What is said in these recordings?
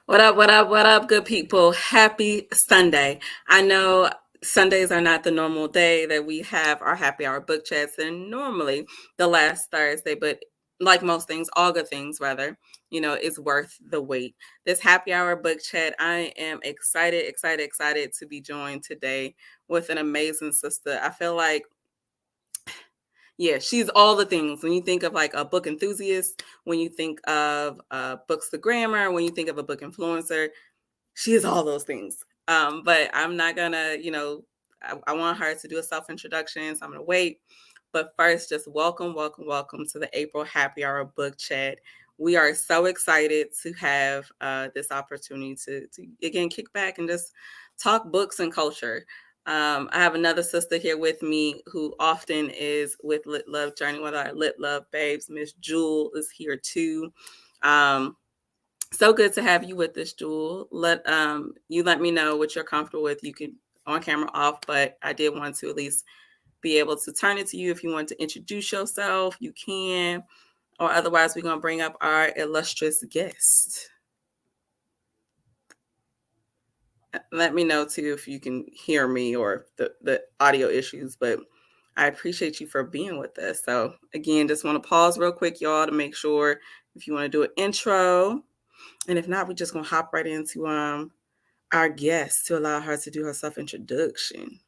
What up, what up, what up, good people? Happy Sunday. I know Sundays are not the normal day that we have our happy hour book chats, and normally the last Thursday, but like most things, all good things rather, it's worth the wait. This happy hour book chat, I am excited to be joined today with an amazing sister. I feel like she's all the things. When you think of like a book enthusiast, when you think of books the grammar, when you think of a book influencer, she is all those things. But I'm not gonna, I want her to do a self-introduction, so I'm gonna wait. But first, just welcome to the April Happy Hour book chat. We are so excited to have this opportunity to again kick back and just talk books and culture. I have another sister here with me who often is with Lit Love Journey, one of our Lit Love babes. Miss Jewel is here too. So good to have you with us, Jewel. Let me know what you're comfortable with. You can on camera off, but I did want to at least be able to turn it to you. If you want to introduce yourself, you can, or otherwise we're gonna bring up our illustrious guest. Let me know too if you can hear me or the audio issues, but I appreciate you for being with us. So again, just want to pause real quick, y'all, to make sure if you want to do an intro. And if not, we're just gonna hop right into our guest to allow her to do her self-introduction.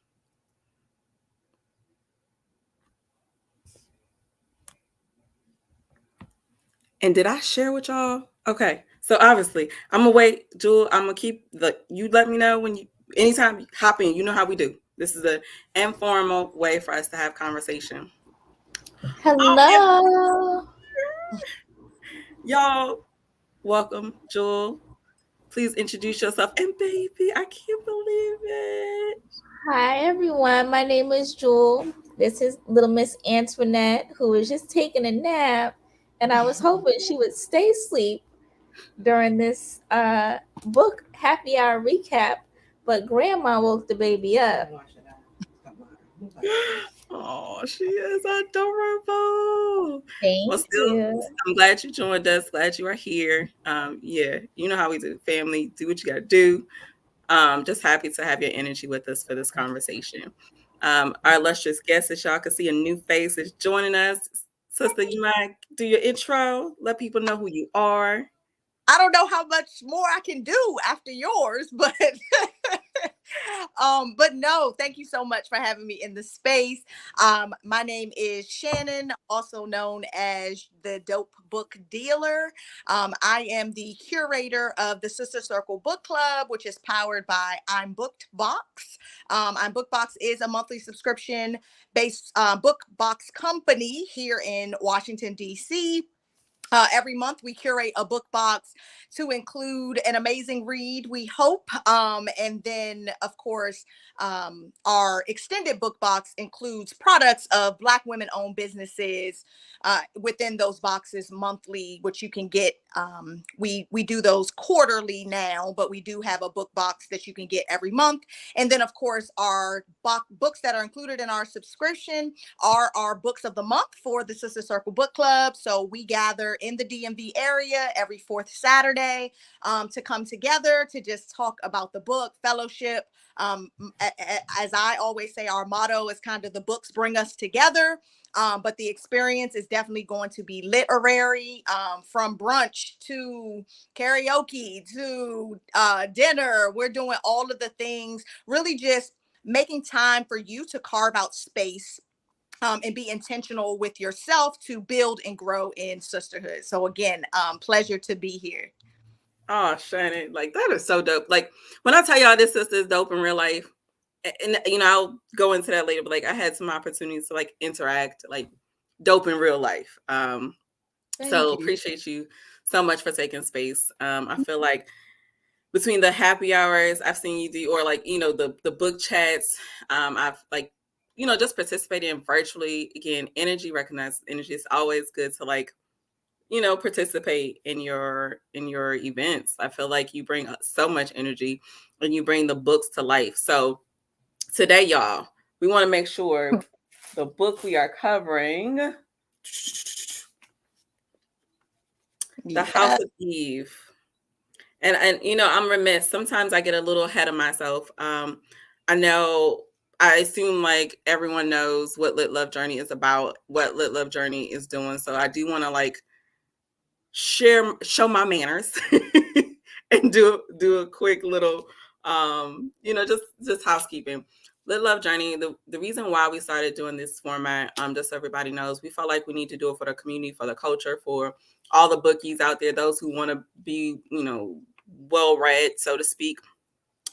And did I share with y'all? Okay. So obviously, I'm gonna wait, Jewel. I'm gonna keep you let me know when you anytime you hop in, you know how we do. This is an informal way for us to have conversation. Hello. Y'all, welcome, Jewel. Please introduce yourself. And baby, I can't believe it. Hi, everyone. My name is Jewel. This is little Miss Antoinette, who was just taking a nap, and I was hoping she would stay asleep during this book happy hour recap, but Grandma woke the baby up. Oh, she is adorable. Well, Thank still, you. I'm glad you joined us. Glad you are here. You know how we do. Family, do what you got to do. Just happy to have your energy with us for this conversation. Our illustrious guest, as y'all can see, a new face is joining us. Sister, you might do your intro. Let people know who you are. I don't know how much more I can do after yours, but but no, thank you so much for having me in the space. My name is Shannon, also known as the Dope Book Dealer. I am the curator of the Sister Circle Book Club, which is powered by I'm Booked Box. I'm Booked Box is a monthly subscription based book box company here in Washington, D.C. Every month, we curate a book box to include an amazing read, we hope. And then, of course, our extended book box includes products of Black women owned businesses within those boxes monthly, which you can get. We do those quarterly now, but we do have a book box that you can get every month. And then, of course, our books that are included in our subscription are our books of the month for the Sister Circle Book Club. So we gather in the DMV area every fourth Saturday to come together to just talk about the book, fellowship. As I always say, our motto is kind of the books bring us together. But the experience is definitely going to be literary, from brunch to karaoke to dinner. We're doing all of the things, really just making time for you to carve out space and be intentional with yourself to build and grow in sisterhood. So again, pleasure to be here. Oh, Shannon, like that is so dope. Like when I tell y'all this sister is dope in real life, and I'll go into that later, but like I had some opportunities to like interact like dope in real life. So You. appreciate you so much for taking space. I feel like between the happy hours I've seen you do, or like the book chats, I've like just participating in virtually. Again, energy, recognize energy. It's always good to like participate in your events. I feel like you bring so much energy and you bring the books to life. So today, y'all, we want to make sure the book we are covering, The House Yeah. of Eve. And I'm remiss. Sometimes I get a little ahead of myself. I know I assume like everyone knows what Lit Love Journey is about, what Lit Love Journey is doing. So I do want to like show my manners and do a quick little just housekeeping. Lit Love Journey, the reason why we started doing this format, just so everybody knows, we felt like we need to do it for the community, for the culture, for all the bookies out there, those who want to be, well read, so to speak,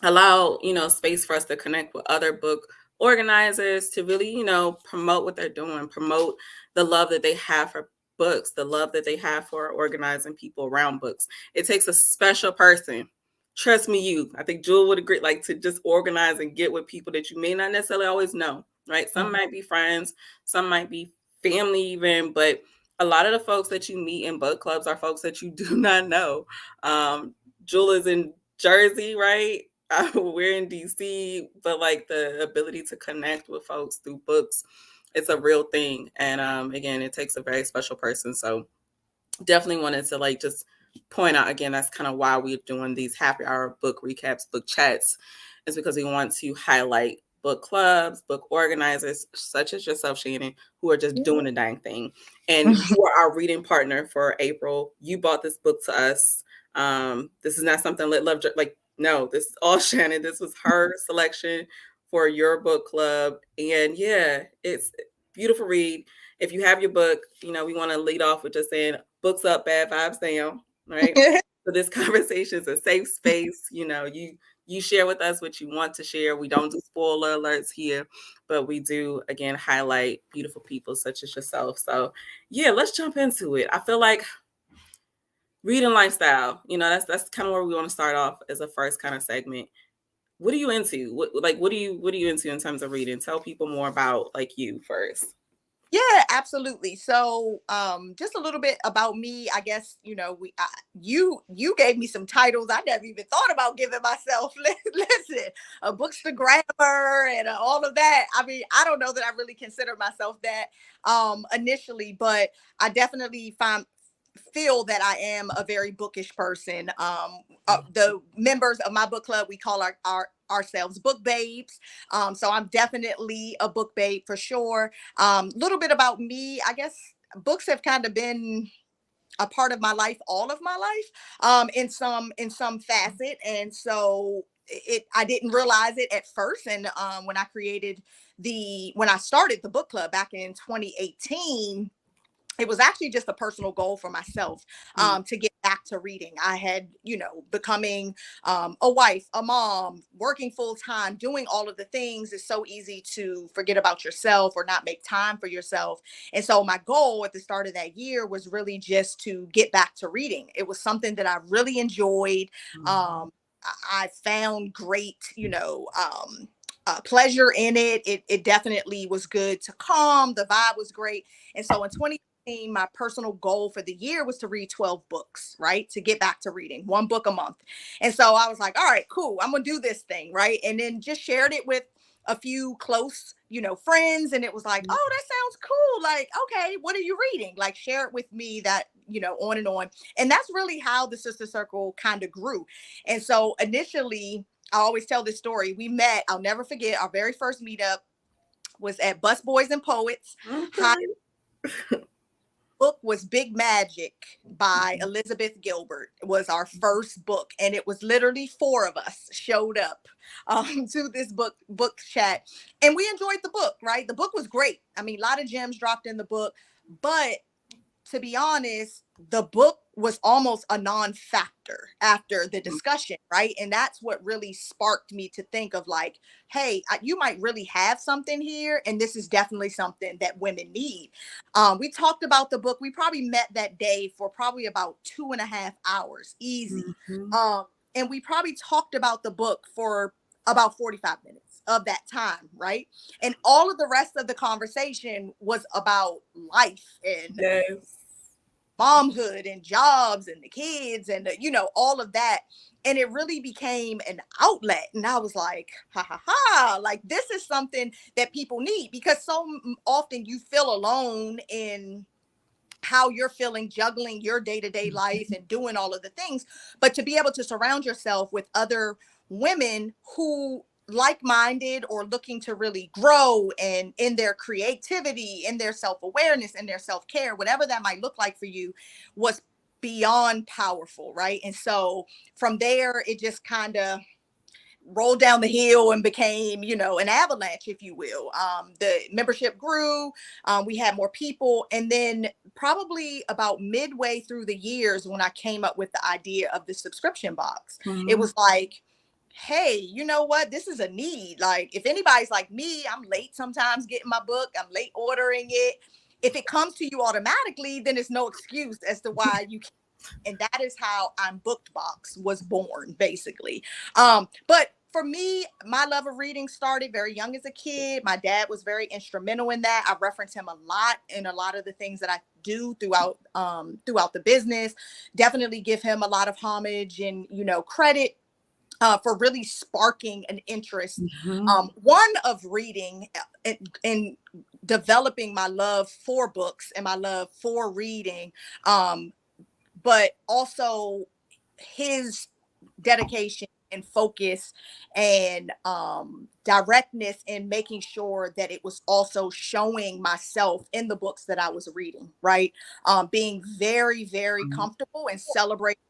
allow, space for us to connect with other book organizers to really, promote what they're doing, promote the love that they have for books, the love that they have for organizing people around books. It takes a special person. Trust me, I think Jewel would agree, like to just organize and get with people that you may not necessarily always know, right? Some might be friends, some might be family even, but a lot of the folks that you meet in book clubs are folks that you do not know. Jewel is in Jersey, right? We're in DC, but like the ability to connect with folks through books, it's a real thing. And again, it takes a very special person. So definitely wanted to like just point out again, that's kind of why we're doing these happy hour book recaps, book chats, is because we want to highlight book clubs, book organizers such as yourself, Shannon, who are just doing the dang thing. And you are our reading partner for April. You bought this book to us. This is not something Lit Love, like, no, this is all Shannon. This was her selection for your book club. And yeah, it's a beautiful read. If you have your book, we want to lead off with just saying books up, bad vibes down, right? So this conversation is a safe space. You share with us what you want to share. We don't do spoiler alerts here, but we do, again, highlight beautiful people such as yourself. So yeah, let's jump into it. I feel like reading lifestyle, that's kind of where we want to start off as a first kind of segment. What are you into? What are you into in terms of reading? Tell people more about like you first. Yeah, absolutely. So, just a little bit about me. I guess you gave me some titles I never even thought about giving myself. Listen, a bookster grammar and all of that. I mean, I don't know that I really consider myself that initially, but I definitely feel that I am a very bookish person. The members of my book club, we call ourselves book babes. So I'm definitely a book babe for sure. Little bit about me, I guess books have kind of been a part of my life, all of my life, in some facet. And so I didn't realize it at first. And when I started the book club back in 2018, it was actually just a personal goal for myself, to get back to reading. I had, becoming a wife, a mom, working full time, doing all of the things. It's so easy to forget about yourself or not make time for yourself. And so my goal at the start of that year was really just to get back to reading. It was something that I really enjoyed. I found great, pleasure in it. It definitely was good to calm. The vibe was great. And so in 2018, my personal goal for the year was to read 12 books, right? To get back to reading one book a month. And so I was like, all right, cool. I'm going to do this thing. Right. And then just shared it with a few close, friends. And it was like, oh, that sounds cool. Like, okay, what are you reading? Like, share it with me, that, on and on. And that's really how the Sister Circle kind of grew. And so initially, I always tell this story. We met, I'll never forget, our very first meetup was at Bus Boys and Poets. Okay. Book was Big Magic by Elizabeth Gilbert. It was our first book, and it was literally 4 of us showed up to this book chat, and we enjoyed the book. Right, the book was great. I mean, a lot of gems dropped in the book, but to be honest, the book was almost a non-factor after the discussion, right? And that's what really sparked me to think of like, hey, you might really have something here, and this is definitely something that women need. We talked about the book. We probably met that day for probably about 2.5 hours, easy. And we probably talked about the book for about 45 minutes of that time, right? And all of the rest of the conversation was about life and momhood and jobs and the kids and all of that. And it really became an outlet. And I was like, ha ha ha, like this is something that people need, because so often you feel alone in how you're feeling, juggling your day-to-day life and doing all of the things, but to be able to surround yourself with other women who like-minded or looking to really grow and in their creativity, in their self-awareness, in their self-care, whatever that might look like for you, was beyond powerful, right? And so from there, it just kind of rolled down the hill and became, you know, an avalanche, if you will. The membership grew, we had more people, and then probably about midway through the years when I came up with the idea of the subscription box, it was like, hey, you know what? This is a need. Like, if anybody's like me, I'm late sometimes getting my book, I'm late ordering it. If it comes to you automatically, then it's no excuse as to why you can't. And that is how I'm Booked Box was born, basically. But for me, my love of reading started very young as a kid. My dad was very instrumental in that. I reference him a lot in a lot of the things that I do throughout the business. Definitely give him a lot of homage and, you know, credit for really sparking an interest, one of reading and developing my love for books and my love for reading, but also his dedication and focus and directness in making sure that it was also showing myself in the books that I was reading, right? Being very, very comfortable and celebrating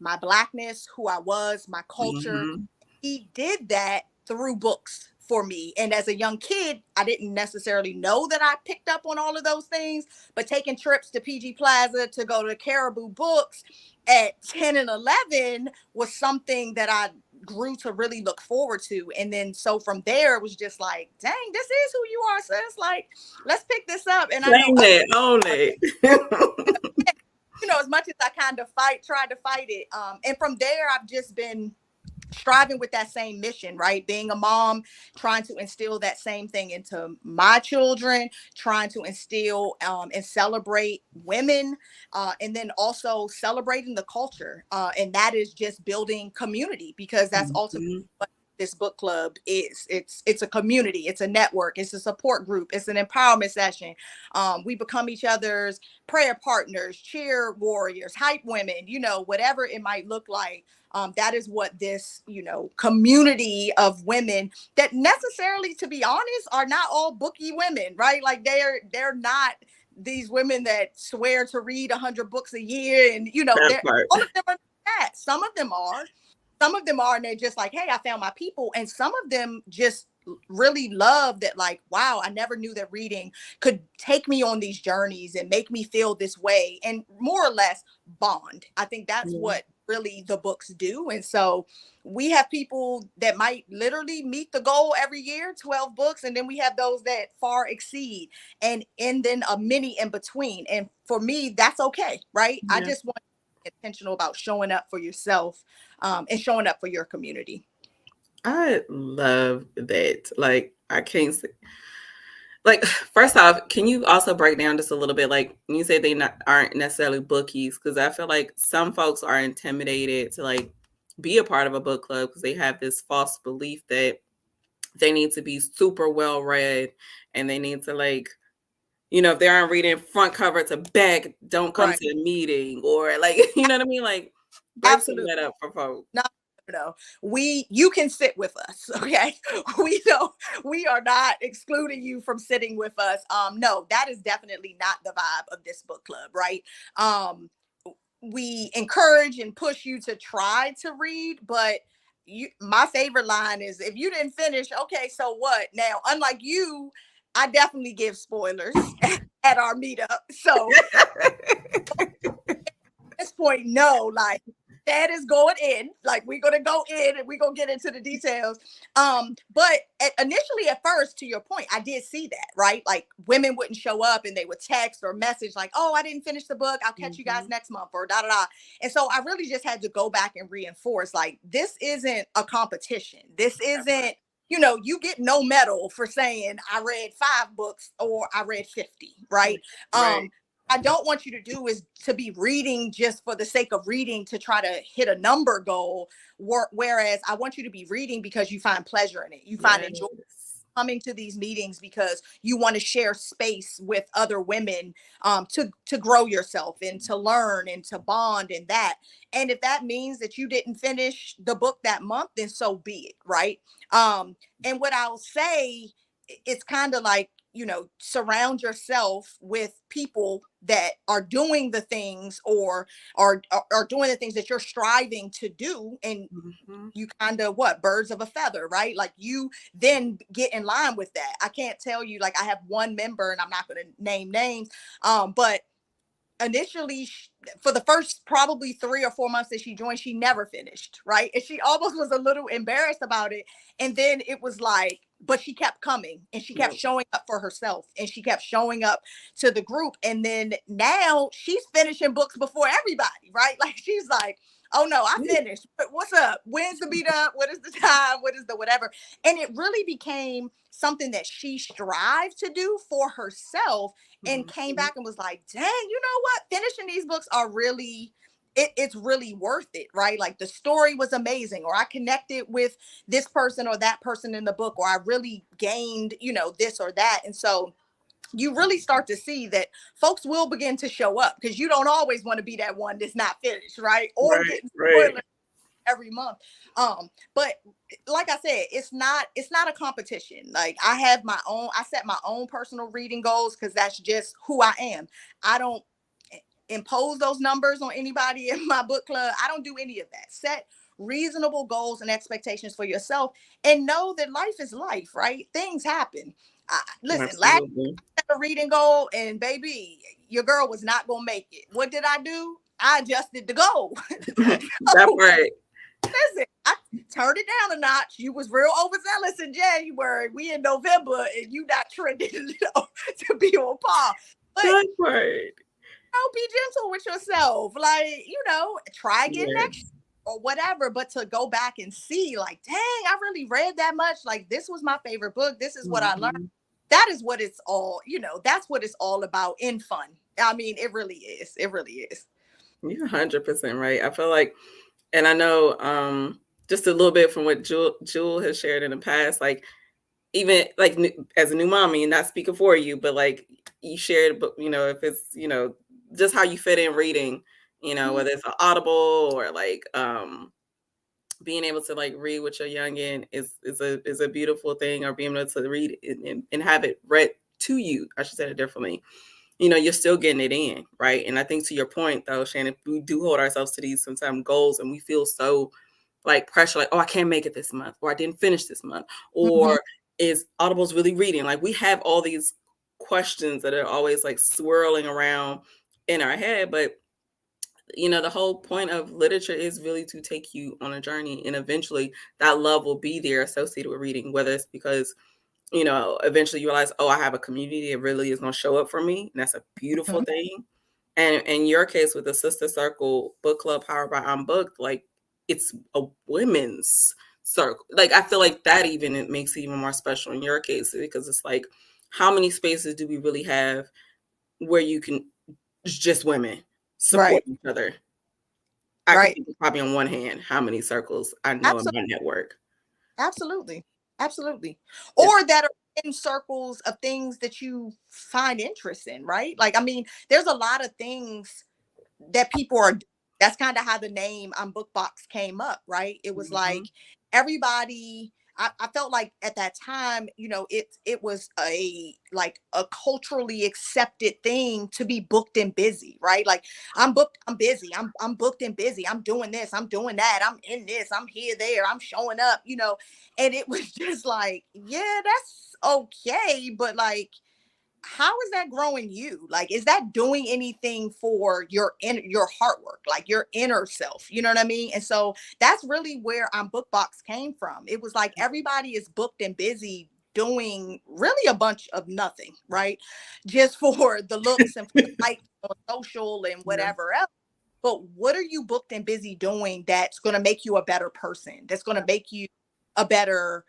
my Blackness, who I was, my culture. He did that through books for me. And as a young kid, I didn't necessarily know that I picked up on all of those things, but taking trips to PG Plaza to go to Caribou Books at 10 and 11 was something that I grew to really look forward to. And then so from there, it was just like, dang, this is who you are, sis. Like, let's pick this up. And I know only. You know, as much as I kind of tried to fight it. And from there, I've just been striving with that same mission, right? Being a mom, trying to instill that same thing into my children, trying to instill and celebrate women, and then also celebrating the culture. And that is just building community, because that's ultimately what this book club is. It's a community, it's a network, it's a support group, it's an empowerment session. We become each other's prayer partners, cheer warriors, hype women, you know, whatever it might look like. That is what this, you know, community of women that necessarily, to be honest, are not all booky women, right? Like they're not these women that swear to read 100 books a year, and you know, all of them are that. Some of them are. Some of them are, and they're just like, hey, I found my people. And some of them just really love that, like, wow, I never knew that reading could take me on these journeys and make me feel this way, and more or less bond. I think that's what really the books do. And so we have people that might literally meet the goal every year, 12 books, and then we have those that far exceed, and then a mini in between. And for me, that's okay, right? I just want to be intentional about showing up for yourself, and showing up for your community. I love that. Like, I can't say, like, first off, can you also break down just a little bit, like, when you say they aren't necessarily bookies? Because I feel like some folks are intimidated to, like, be a part of a book club because they have this false belief that they need to be super well read, and they need to, like, you know, if they aren't reading front cover to back, don't come to the meeting, or, like, you know what I mean? Like, break some of that up for folks. No, you can sit with us, okay? We are not excluding you from sitting with us. No, that is definitely not the vibe of this book club, right? We encourage and push you to try to read, but my favorite line is, if you didn't finish, okay, so what? Now, unlike you, I definitely give spoilers at our meetup. So at this point, no, like, that is going in, like, we're going to go in and we're going to get into the details. But initially, at first, to your point, I did see that, right? Like, women wouldn't show up and they would text or message like, oh, I didn't finish the book, I'll catch you guys next month, or da da da. And so I really just had to go back and reinforce, like, this isn't a competition. This isn't, you know, you get no medal for saying I read 5 books or I read 50, right? I don't want you to do is to be reading just for the sake of reading to try to hit a number goal. Whereas I want you to be reading because you find pleasure in it. You find enjoyment. coming to these meetings because you want to share space with other women, to grow yourself and to learn and to bond and that. And if that means that you didn't finish the book that month, then so be it, right? And what I'll say, it's kind of like, surround yourself with people that are doing the things, or are doing the things that you're striving to do, and Mhm. you kind of, what, birds of a feather, right? Like, you then get in line with that. I can't tell you, like, I have one member, and I'm not going to name names, but initially, for the first probably 3 or 4 months that she joined, she never finished, right? And she almost was a little embarrassed about it. And then it was like, but she kept coming, and she kept Yep. showing up for herself, and she kept showing up to the group. And then now she's finishing books before everybody, right? Like, she's like, oh no, I finished. What's up? When's the meet up? What is the time? What is the whatever? And it really became something that she strived to do for herself, and came Mhm. back and was like, dang, you know what? Finishing these books are really, it's really worth it, right? Like, the story was amazing, or I connected with this person or that person in the book, or I really gained, this or that. And so you really start to see that folks will begin to show up, because you don't always want to be that one that's not finished, right? Or Right, getting right. spoilers every month. But like I said, it's not a competition. Like, I set my own personal reading goals, because that's just who I am. I don't impose those numbers on anybody in my book club. I don't do any of that. Set reasonable goals and expectations for yourself, and know that life is life, right? Things happen. Listen, last Absolutely. a reading goal, and baby, your girl was not gonna make it. What did I do? I adjusted the goal. That So, part. listen, I turned it down a notch. You was real overzealous in January. We in November, and you not trending, to be on par. But, That part. be gentle with yourself. Like, try again next Yes. year or whatever. But to go back and see, like, dang, I really read that much. Like, this was my favorite book. This is what I learned. Mhm. That is what it's all, that's what it's all about, in fun. I mean, it really is. It really is. You're 100% right. I feel like, and I know, just a little bit from what Jewel has shared in the past, like, even like as a new mommy, and not speaking for you, but like, you shared, but if it's, just how you fit in reading, Mhm. whether it's an audible, or like, being able to like read with your youngin is a beautiful thing, or being able to read and have it read to you. I should say it differently. You're still getting it in, right? And I think, to your point though, Shannon, we do hold ourselves to these sometimes goals, and we feel so like pressure, like, oh, I can't make it this month, or I didn't finish this month, Mhm. or is Audible's really reading? Like, we have all these questions that are always like swirling around in our head. But the whole point of literature is really to take you on a journey, and eventually that love will be there associated with reading, whether it's because eventually you realize, oh, I have a community that really is going to show up for me. And that's a beautiful Mhm. thing. And in your case, with the Sister Circle Book Club powered by I'm Booked, like, it's a women's circle. Like, I feel like that even, it makes it even more special in your case, because it's like, how many spaces do we really have where you can, it's just women support Right. each other? I could Right. think probably on one hand how many circles I know in Absolutely. my network. Absolutely. Absolutely. It's Or that are in circles of things that you find interest in, right? Like, I mean, there's a lot of things that people are, that's kind of how the name Book Box came up, right? It was Mhm. like, everybody, I felt like at that time, it was a, like, a culturally accepted thing to be booked and busy, right? Like, I'm booked, I'm busy, I'm booked and busy, I'm doing this, I'm doing that, I'm in this, I'm here, there, I'm showing up, and it was just like, yeah, that's okay, but like, how is that growing you? Like, is that doing anything for your heart work, like your inner self? You know what I mean? And so that's really where Book Box came from. It was like, everybody is booked and busy doing really a bunch of nothing, right? Just for the looks and for the likes on social and Yeah. whatever else. But what are you booked and busy doing that's going to make you a better person? That's going to make you a better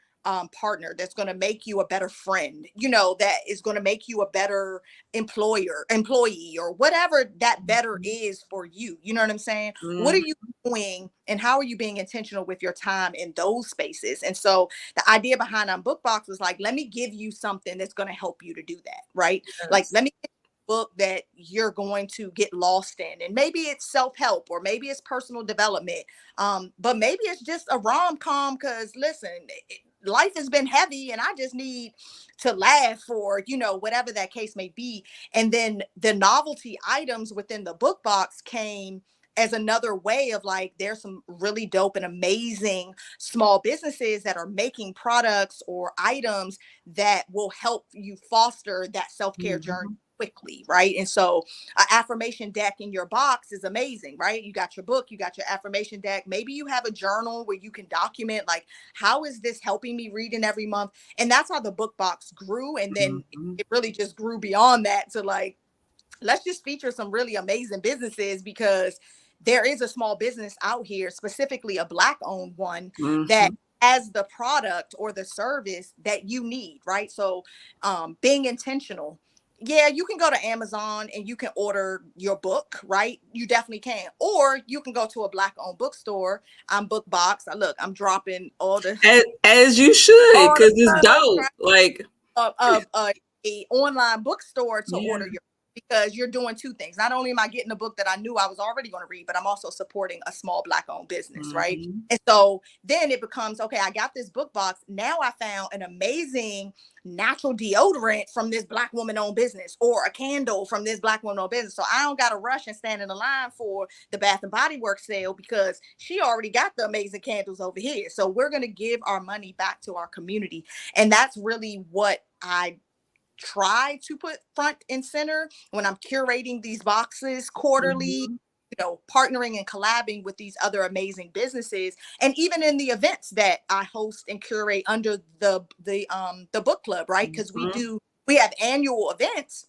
partner, that's going to make you a better friend, that is going to make you a better employee, or whatever that better is for you. You know what I'm saying? What are Mhm. you doing, and how are you being intentional with your time in those spaces? And so the idea behind BookBox was like, let me give you something that's going to help you to do that, right? Like, Yes. let me book that you're going to get lost in, and maybe it's self-help, or maybe it's personal development, but maybe it's just a rom-com, because listen, life has been heavy and I just need to laugh, or whatever that case may be. And then the novelty items within the book box came as another way of like, there's some really dope and amazing small businesses that are making products or items that will help you foster that self-care journey Mhm. quickly, right? And so an affirmation deck in your box is amazing, right? You got your book, you got your affirmation deck. Maybe you have a journal where you can document, like, how is this helping me reading every month? And that's how the book box grew. And then Mhm. it really just grew beyond that to like, let's just feature some really amazing businesses, because there is a small business out here, specifically a Black owned one, that Mhm. has the product or the service that you need, right? So being intentional. Yeah, you can go to Amazon and you can order your book, right? You definitely can. Or you can go to a Black owned bookstore. I'm BookBox. Look, I'm dropping all the As you should, all the because it's plug, dope. right? Like, A online bookstore to yeah. order your, because you're doing two things. Not only am I getting a book that I knew I was already going to read, but I'm also supporting a small Black owned business, right? Mhm. And so then it becomes, okay, I got this book box. Now I found an amazing natural deodorant from this Black woman owned business, or a candle from this Black woman owned business. So I don't got to rush and stand in the line for the Bath and Body Works sale, because she already got the amazing candles over here. So we're going to give our money back to our community. And that's really what I try to put front and center when I'm curating these boxes quarterly, Mhm. partnering and collabing with these other amazing businesses. And even in the events that I host and curate under the book club, right? Because Mhm. we have annual events.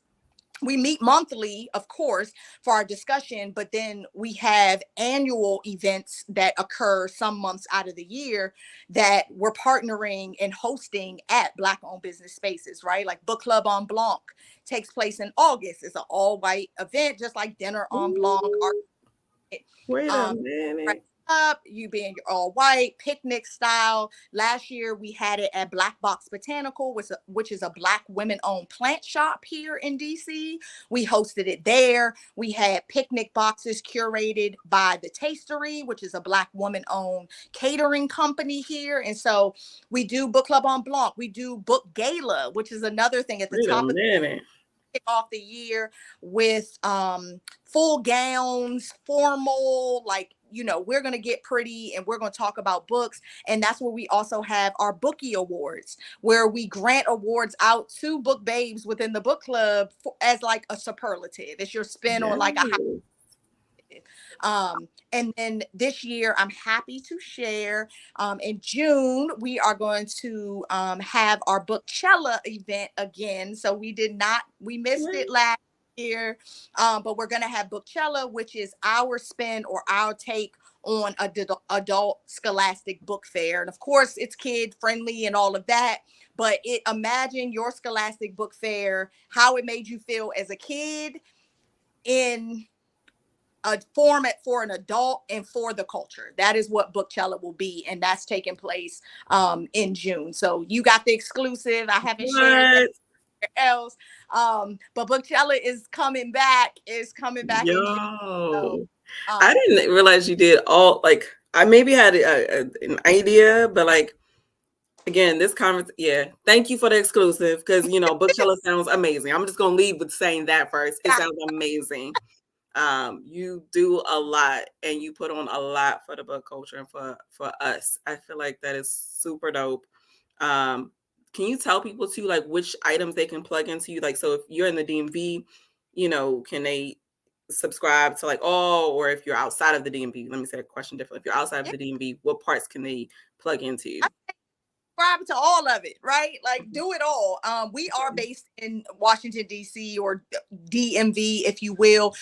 We meet monthly, of course, for our discussion, but then we have annual events that occur some months out of the year that we're partnering and hosting at Black owned business spaces, right? Like Book Club on Blanc takes place in August. It's an all white event, just like Dinner on Blanc. Ooh, wait a Um, minute. up, you being all white, picnic style. Last year we had it at Black Box Botanical, which is a Black women owned plant shop here in DC. We hosted it there. We had picnic boxes curated by The Tastery, which is a Black woman owned catering company here. And so we do Book Club on Blanc. We do Book Gala, which is another thing at the Wait a top of minute. off the year with full gowns, formal, like, we're going to get pretty and we're going to talk about books. And that's where we also have our Bookie Awards, where we grant awards out to book babes within the book club as like a superlative. It's your spin on like a high. Yes. And then this year, I'm happy to share, in June, we are going to have our Bookchella event again. So we missed it Wait. last year, but we're going to have Bookchella, which is our spin or our take on adult scholastic book fair. And of course, it's kid friendly and all of that. But imagine your scholastic book fair, how it made you feel as a kid, in a format for an adult and for the culture. That is what Bookchella will be, and that's taking place in June. So you got the exclusive. I haven't shared that What? else, but Bookchella is coming back. Is coming back in June. So, Yo. I um, didn't realize you did all, like, I maybe had an idea, but like, again, this conference, yeah. Thank you for the exclusive, because Bookchella sounds amazing. I'm just gonna leave with saying that first. It yeah, sounds amazing. You do a lot and you put on a lot for the book culture and for us. I feel like that is super dope. Um, can you tell people too, like, which items they can plug into you? Like, so if you're in the DMV, can they subscribe to like all, or if you're outside of the DMV, let me say a question differently. If you're outside of yeah. the DMV, what parts can they plug into? subscribe to all of it, right? Like do it all. We are based in Washington, D.C. or DMV, if you will.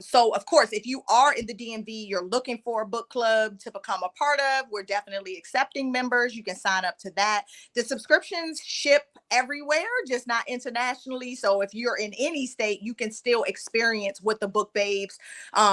So of course, if you are in the DMV, you're looking for a book club to become a part of, we're definitely accepting members. You can sign up to that. The subscriptions ship everywhere, just not internationally. So if you're in any state, you can still experience what the Book Babes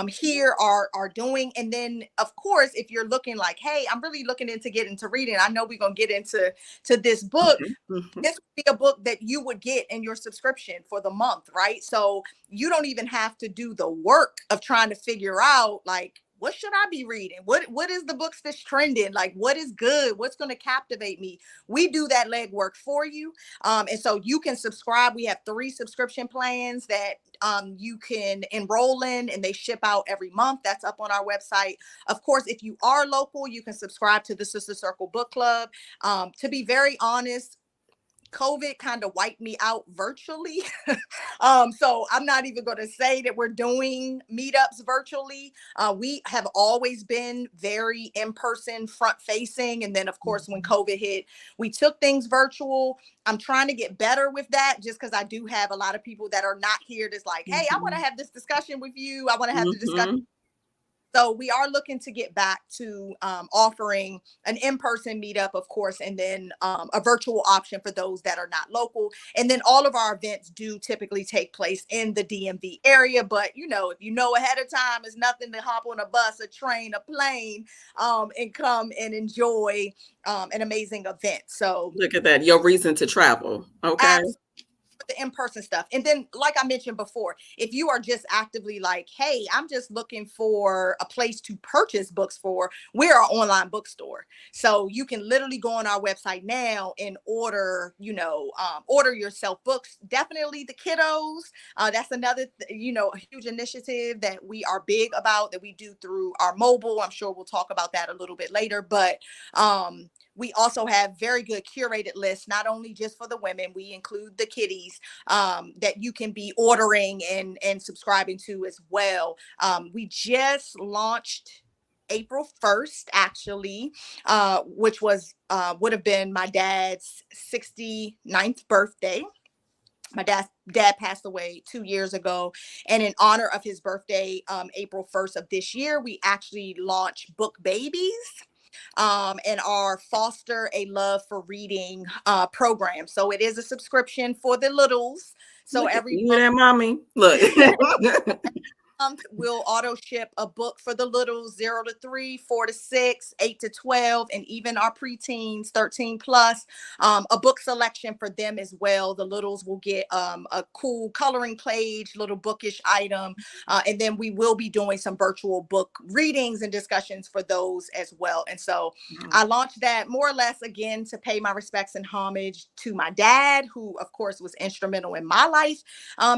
here are doing. And then of course, if you're looking like, hey, I'm really looking into getting into reading, I know we're gonna get into this book. Mhm. This would be a book that you would get in your subscription for the month, right? So you don't even have to do the work of trying to figure out like, what should I be reading? What is the books that's trending? Like, what is good? What's going to captivate me? We do that legwork for you. And so you can subscribe. We have 3 subscription plans that you can enroll in, and they ship out every month. That's up on our website. Of course, if you are local, you can subscribe to the Sister Circle Book Club. To be very honest, COVID kind of wiped me out virtually. So I'm not even going to say that we're doing meetups virtually. We have always been very in-person, front-facing. And then, of course, when COVID hit, we took things virtual. I'm trying to get better with that just because I do have a lot of people that are not here that's like, hey, I want to have this discussion with you. I want to have the discussion. Mhm. So we are looking to get back to offering an in-person meetup, of course, and then a virtual option for those that are not local. And then all of our events do typically take place in the DMV area. But, you know, if you know ahead of time, it's nothing to hop on a bus, a train, a plane, and come and enjoy an amazing event. So Look at that. Your reason to travel. Okay. the in-person stuff. And then, like I mentioned before, if you are just actively like, hey, I'm just looking for a place to purchase books for, we're an online bookstore. So you can literally go on our website now and order, order yourself books. Definitely the kiddos. That's another, a huge initiative that we are big about, that we do through our mobile. I'm sure we'll talk about that a little bit later, but we also have very good curated lists, not only just for the women, we include the kiddies that you can be ordering and subscribing to as well. We just launched April 1st, actually, which would have been my dad's 69th birthday. My dad passed away 2 years ago, and in honor of his birthday, April 1st of this year, we actually launched Book Babies, and our Foster a Love for Reading program. So it is a subscription for the littles. So Look at every you, there, mommy. Look. month we'll auto ship a book for the littles, 0 to 3, 4 to 6, 8 to 12, and even our preteens, 13 plus, a book selection for them as well. The littles will get a cool coloring page, little bookish item, and then we will be doing some virtual book readings and discussions for those as well. And so I launched that more or less again to pay my respects and homage to my dad, who of course was instrumental in my life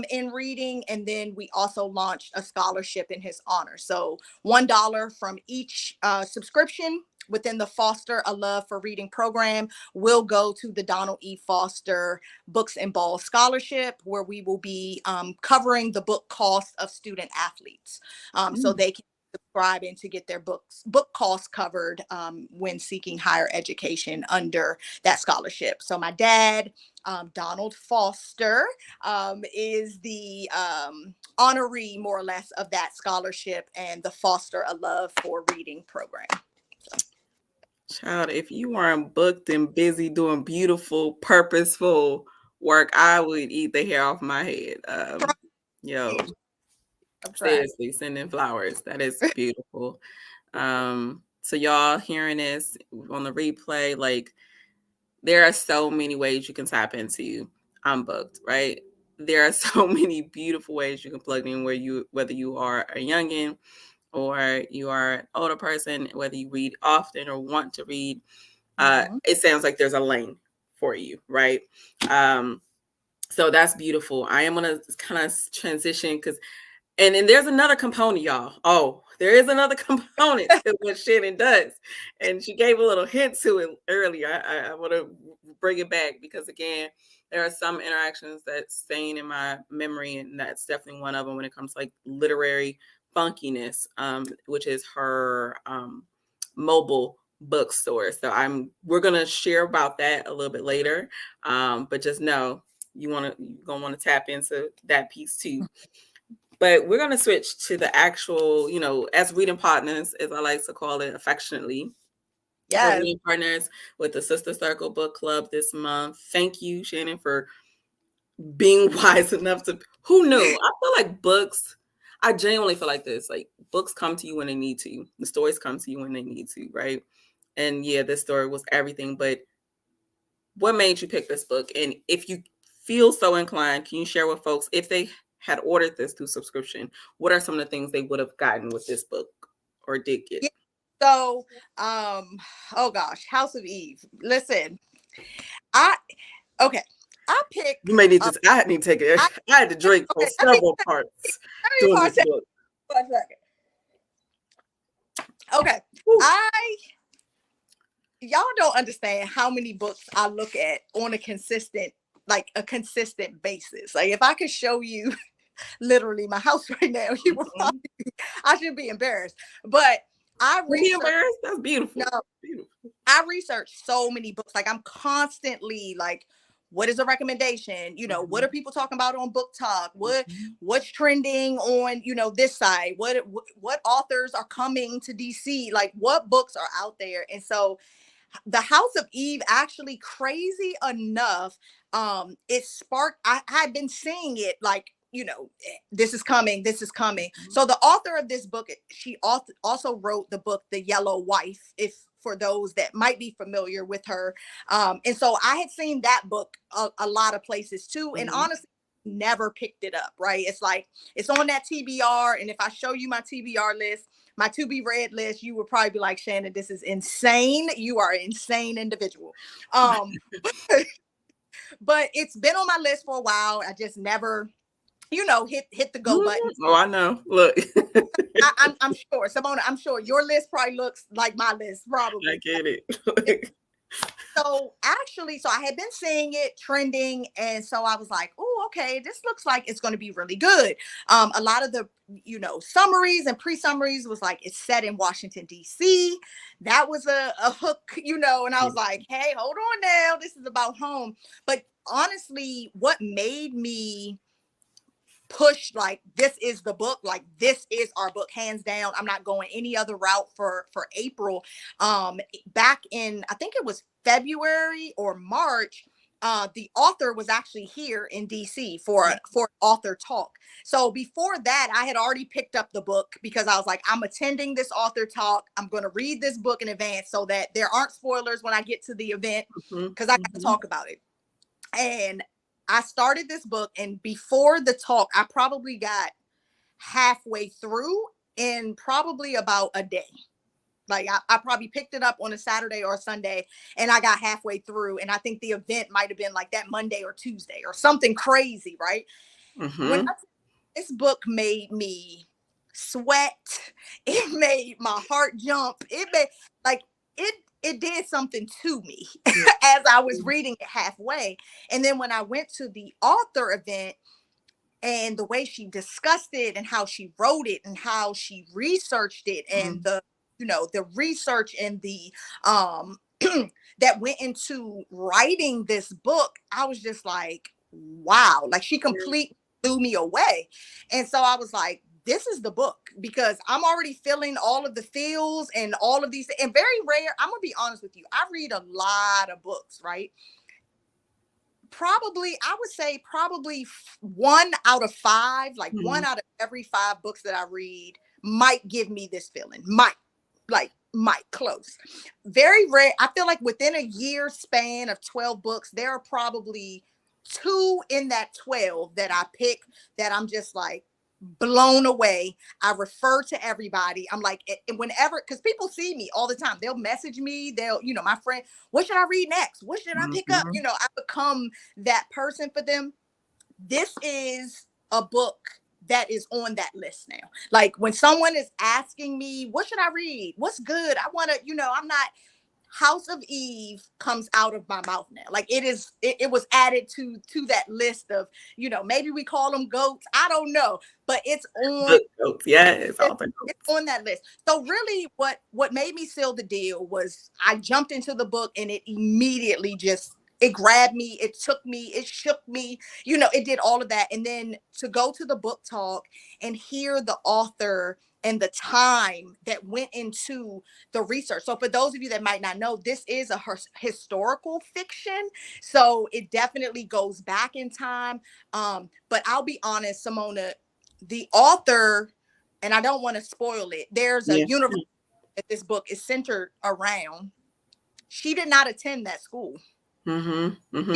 in reading. And then we also launched a scholarship in his honor. So $1 from each subscription within the Foster a Love for Reading program will go to the Donald E. Foster Books and Ball Scholarship, where we will be covering the book costs of student athletes, so they can subscribe and to get their book costs covered when seeking higher education under that scholarship. So my dad, Donald Foster, is the honoree, more or less, of that scholarship and the Foster a Love for Reading program. Child, if you weren't booked and busy doing beautiful, purposeful work, I would eat the hair off my head. Yo, seriously, sending flowers. That is beautiful. So y'all hearing this on the replay, like, there are so many ways you can tap into I'm booked, right? There are so many beautiful ways you can plug in whether you are a youngin' or you are an older person, whether you read often or want to read. It sounds like there's a lane for you, right? So that's beautiful. I am going to kind of transition and then there's another component, y'all. Oh, there is another component to what Shannon does. And she gave a little hint to it earlier. I want to bring it back because, again, there are some interactions that staying in my memory, and that's definitely one of them when it comes to like literary funkiness, which is her mobile bookstore. So we're gonna share about that a little bit later. But just know you're gonna want to tap into that piece too. But we're gonna switch to the actual, as reading partners, as I like to call it affectionately. We're Yes. reading partners with the Sister Circle Book Club this month. Thank you, Shannon, for being wise enough to. Who knew? I feel like books. I genuinely feel like this. Like books come to you when they need to. The stories come to you when they need to, right? And yeah, this story was everything. But what made you pick this book? And if you feel so inclined, can you share with folks if they had ordered this through subscription, what are some of the things they would have gotten with this book or did get? Yeah. So, oh gosh, House of Eve. Listen, I picked. You may need to. I need to take it. I had to drink for several parts doing this book. One second. Okay, Whew. y'all don't understand how many books I look at on a consistent basis. Like if I could show you literally my house right now, you would probably, I should be embarrassed. But I embarrassed. That's beautiful. No, beautiful. I research so many books. Like I'm constantly like, what is a recommendation? What are people talking about on Book Talk? What's trending on, this site? What authors are coming to DC? Like what books are out there? And so the House of Eve, actually, crazy enough, it sparked, I had been seeing it like, this is coming. So the author of this book, she also wrote the book, The Yellow Wife, for those that might be familiar with her. And so I had seen that book a lot of places too. And honestly, never picked it up, right? It's like, it's on that TBR. And if I show you my TBR list, my to be read list, you would probably be like, Shannon, this is insane. You are an insane individual. But it's been on my list for a while. I just never, hit the go button. Oh, I know. Look, I'm sure, Simona, I'm sure your list probably looks like my list, probably. I get it. So I had been seeing it trending, and so I was like, oh, okay, this looks like it's going to be really good. A lot of the summaries and pre-summaries was like, it's set in Washington DC. That was a hook, and I was like, hey, hold on now, this is about home. But honestly, what made me push like this is the book, like this is our book, hands down, I'm not going any other route for April. Back in, I think it was February or March, the author was actually here in DC for author talk. So before that, I had already picked up the book because I was like, I'm attending this author talk, I'm going to read this book in advance so that there aren't spoilers when I get to the event, because I got to talk about it. And I started this book, and before the talk, I probably got halfway through in probably about a day. Like I probably picked it up on a Saturday or a Sunday, and I got halfway through. And I think the event might have been like that Monday or Tuesday or something crazy, right? This book made me sweat. It made my heart jump. It did something to me as I was reading it halfway. And then when I went to the author event, and the way she discussed it and how she wrote it and how she researched it, and the research and the that went into writing this book, I was just like, wow, like she completely blew me away. And so I was like, this is the book, because I'm already feeling all of the feels and all of these, and very rare. I'm gonna be honest with you. I read a lot of books, right? I would say probably 1 out of 5, like 1 out of every 5 books that I read might give me this feeling. Might close. Very rare. I feel like within a year span of 12 books, there are probably 2 in that 12 that I pick that I'm just like, blown away. I refer to everybody. I'm like, whenever, because people see me all the time, they'll message me, they'll, my friend, what should I read next? What should I pick up? I become that person for them. This is a book that is on that list now. Like when someone is asking me, what should I read? What's good? I want to, I'm not House of Eve comes out of my mouth now. Like it was added to that list of, maybe we call them goats. I don't know, but it's on. Yes, it's on that list. So really what made me seal the deal was I jumped into the book and it immediately it grabbed me, it took me, it shook me, it did all of that. And then to go to the book talk and hear the author and the time that went into the research. So for those of you that might not know, this is a historical fiction. So it definitely goes back in time. But I'll be honest, Simona, the author, and I don't want to spoil it, there's a university that this book is centered around. She did not attend that school. He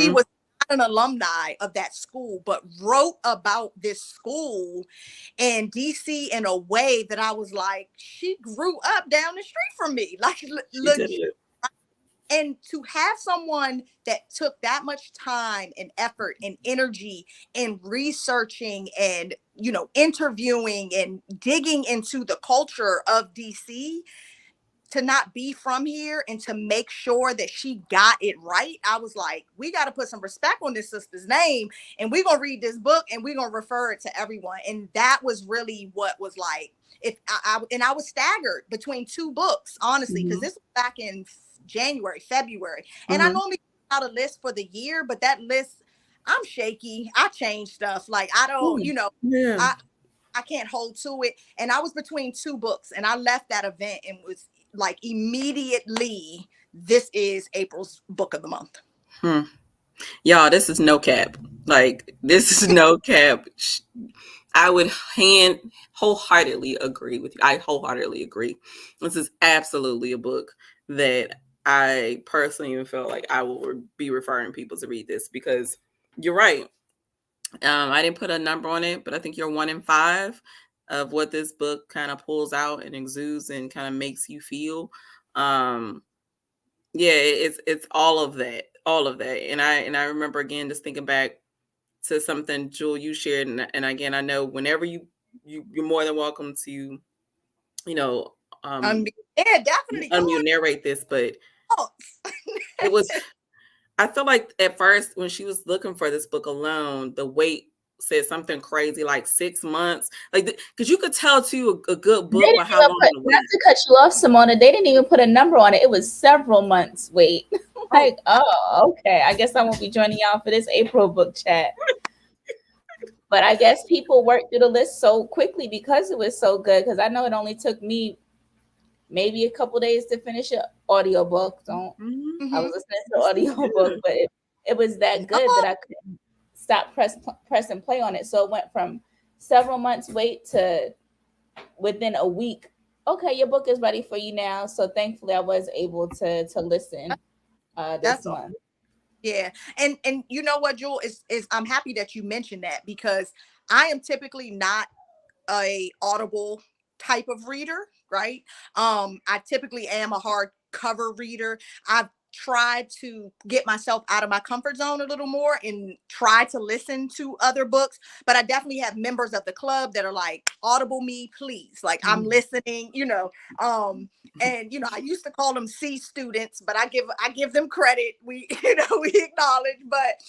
was not an alumni of that school, but wrote about this school in DC in a way that I was like, she grew up down the street from me. Like, legit. And to have someone that took that much time and effort and energy in researching and, interviewing and digging into the culture of DC, to not be from here and to make sure that she got it right, I was like, we got to put some respect on this sister's name, and we're going to read this book and we're going to refer it to everyone. And that was really what was like, if I was staggered between two books, honestly, because this was back in February. And I normally put out a list for the year, but that list, I'm shaky. I change stuff. Like, I don't, I can't hold to it. And I was between two books, and I left that event and was like, immediately, this is April's book of the month. Y'all, this is no cap. Like, this is no cap. I would wholeheartedly agree with you. I wholeheartedly agree. This is absolutely a book that I personally even feel like I will be referring people to read this, because you're right. I didn't put a number on it, but I think you're 1 in 5 of what this book kind of pulls out and exudes and kind of makes you feel. It's all of that. And I remember, again, just thinking back to something, Jewel, you shared. And again, I know whenever you're more than welcome to, definitely narrate this, but it was, I feel like at first when she was looking for this book alone, the wait said something crazy like 6 months, like, because you could tell too a good book by how long. Not to cut you off, Simona, they didn't even put a number on it. It was several months wait. Like, okay, I guess I won't be joining y'all for this April book chat. But I guess people worked through the list so quickly because it was so good. Because I know it only took me maybe a couple days to finish an audiobook. I was listening to the audiobook, but it was that good that I couldn't stop, press and play on it. So it went from several months wait to within a week. Okay, your book is ready for you now. So thankfully, I was able to listen this month. Yeah, and you know what, Jewel, is I'm happy that you mentioned that, because I am typically not a Audible type of reader, right? I typically am a hardcover reader. I've tried to get myself out of my comfort zone a little more and try to listen to other books, but I definitely have members of the club that are like, Audible me, please. Like, I'm listening, and I used to call them C students, but I give them credit. We acknowledge. But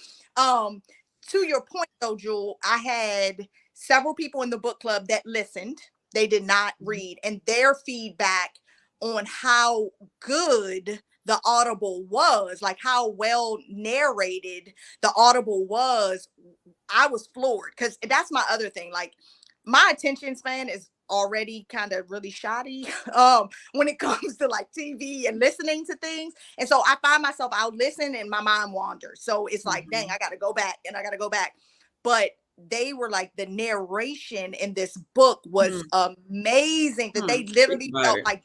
to your point though, Jewel, I had several people in the book club that listened. They did not read, and their feedback on how good the Audible was, like how well narrated the Audible was, I was floored. Because that's my other thing. Like, my attention span is already kind of really shoddy when it comes to like TV and listening to things. And so I find myself, I'll listen and my mind wanders. So it's like, dang, I got to go back and I got to go back. But they were like, the narration in this book was amazing, that they literally felt like,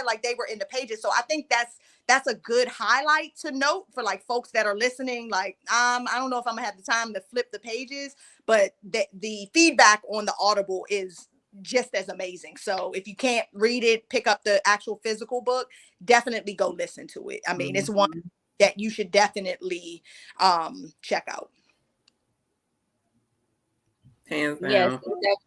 like they were in the pages. So I think that's a good highlight to note for like folks that are listening. Like, I don't know if I'm gonna have the time to flip the pages, but the feedback on the Audible is just as amazing. So if you can't read it, pick up the actual physical book, definitely go listen to it. I mean, it's one that you should definitely check out. Hands Yes, down.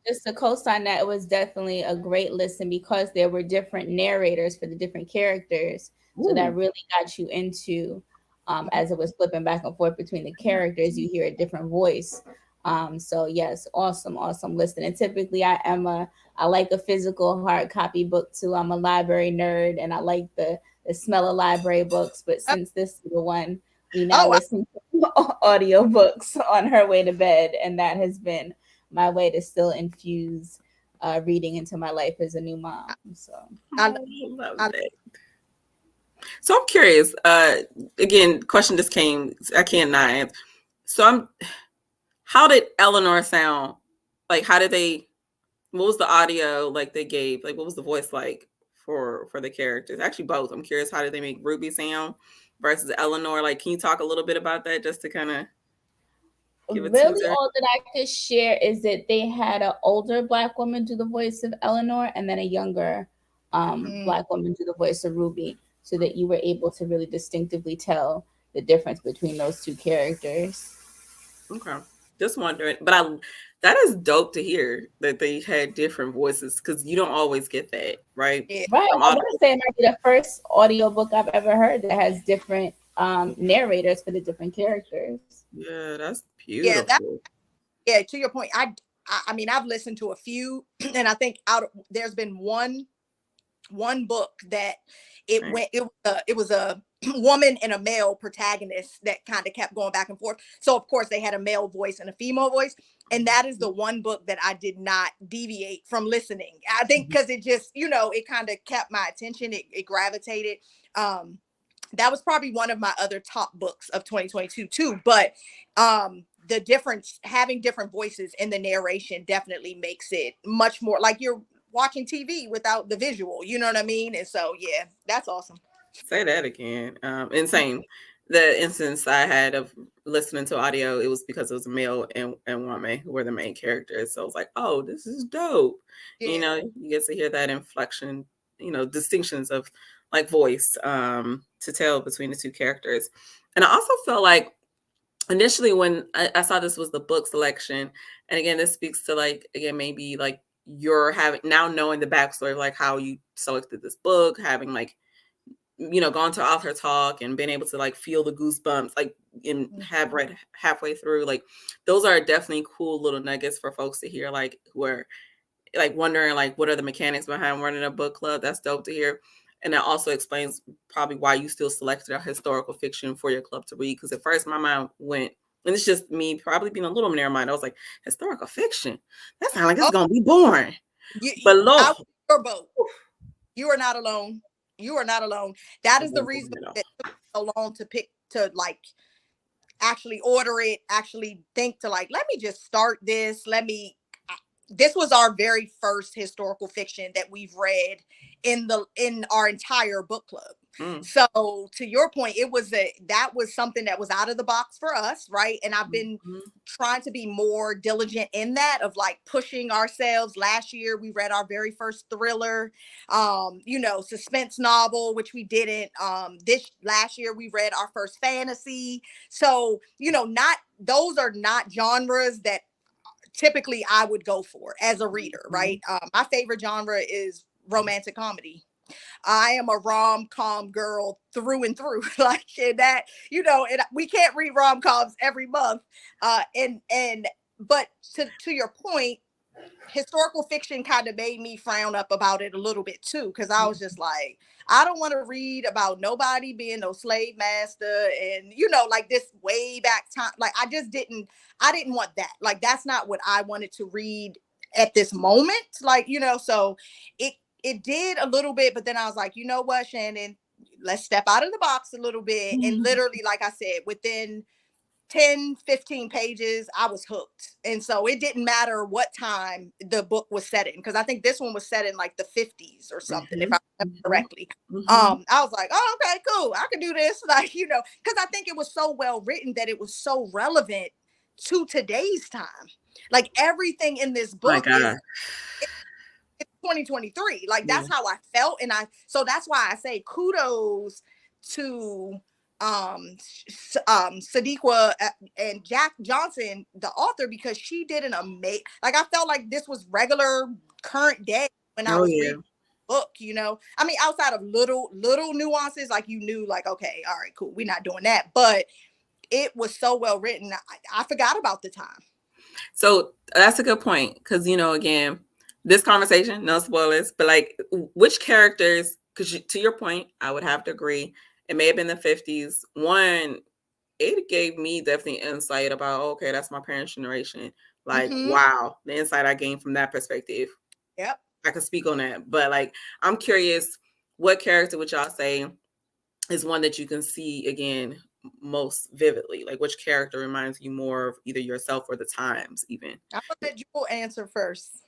just to co-sign that, it was definitely a great listen because there were different narrators for the different characters. So that Ooh. really got you into, as it was flipping back and forth between the characters, you hear a different voice. So yes, awesome listen. And typically I like a physical hard copy book too. I'm a library nerd and I like the smell of library books. But since this is the one, we now Oh, listen to audio books on her way to bed, and that has been my way to still infuse reading into my life as a new mom. So I, Love I, that. So I'm curious. Again, question just came. I can't not answer. So how did Eleanor sound? Like, how did they? What was the audio like they gave? Like, what was the voice like for the characters? Actually, both. I'm curious. How did they make Ruby sound versus Eleanor? Like, can you talk a little bit about that just to kind of give a really teaser? all that I could share is that they had an older Black woman do the voice of Eleanor and then a younger mm, Black woman do the voice of Ruby, so that you were able to really distinctively tell the difference between those two characters. Okay. Just wondering, but that is dope to hear that they had different voices because you don't always get that, right? yeah. Right. From I authors. want to say it might be the first audiobook I've ever heard that has different narrators for the different characters. Yeah, that's Yeah, beautiful. yeah, to your point, I mean, I've listened to a few, and I think there's been one book that Right. it was a woman and a male protagonist that kind of kept going back and forth. So of course they had a male voice and a female voice, and that is the one book that I did not deviate from listening. I think because it just, it kind of kept my attention. It gravitated. Um, that was probably one of my other top books of 2022 too. But the difference, having different voices in the narration, definitely makes it much more like you're watching TV without the visual. You know what I mean? And so, yeah, that's awesome. Say that again. Insane. The instance I had of listening to audio, it was because it was a male and woman who were the main characters. So I was like, oh, this is dope. You Yeah. know, you get to hear that inflection, distinctions of like voice to tell between the two characters. And I also felt like initially when I saw this was the book selection, and again, this speaks to like, again, maybe like you're having now knowing the backstory of like how you selected this book, having like gone to author talk and been able to like feel the goosebumps, like and have read halfway through. Like those are definitely cool little nuggets for folks to hear, like who are like wondering like what are the mechanics behind running a book club. That's dope to hear. And that also explains probably why you still selected a historical fiction for your club to read. Because at first my mind went, and it's just me probably being a little narrow-minded. I was like, historical fiction? That sounds like it's Oh, gonna be boring. you, But I Lord, was in your boat. You are not alone. You are not alone. That I've is the been reason boring enough. that it took so long to pick to like actually order it, actually think to like, let me just start this. This was our very first historical fiction that we've read in our entire book club. Mm, So to your point, that was something that was out of the box for us, right? And I've been mhm. trying to be more diligent in that of like pushing ourselves. Last year we read our very first thriller, suspense novel, which we didn't. This last year we read our first fantasy. So, not those are not genres that typically I would go for as a reader, right? My favorite genre is romantic comedy. I am a rom-com girl through and through. Like and that, and we can't read rom-coms every month. But to your point, historical fiction kind of made me frown up about it a little bit too, because I was just like, I don't want to read about nobody being no slave master and like this way back time. Like I didn't want that. Like that's not what I wanted to read at this moment. Like, so it did a little bit, but then I was like, you know what, Shannon, let's step out of the box a little bit. And literally, like I said, within 10-15 pages I was hooked. And so it didn't matter what time the book was set in, because I think this one was set in like the 50s or something, if I remember correctly. I was like, oh, okay, cool, I can do this. Like, because I think it was so well written that it was so relevant to today's time. Like everything in this My book God. is 2023. Like Yeah. that's how I felt. So that's why I say kudos to Sadiqa and Jack Johnson, the author, because she did an amazing, like, I felt like this was regular current day when I Oh was yeah. reading the book, you know. I mean, outside of little nuances, like, you knew, like, okay, all right, cool, we're not doing that. But it was so well written. I forgot about the time. So that's a good point because, you know, again, this conversation, no spoilers, but like which characters, because to your point, I would have to agree. It may have been the 50s. One, it gave me definitely insight about, okay, that's my parents' generation. Like, Mm-hmm. wow, the insight I gained from that perspective. Yep. I could speak on that. But like, I'm curious, what character would y'all say is one that you can see again most vividly? Like, which character reminds you more of either yourself or the times, even? I'm gonna let Jewel answer first.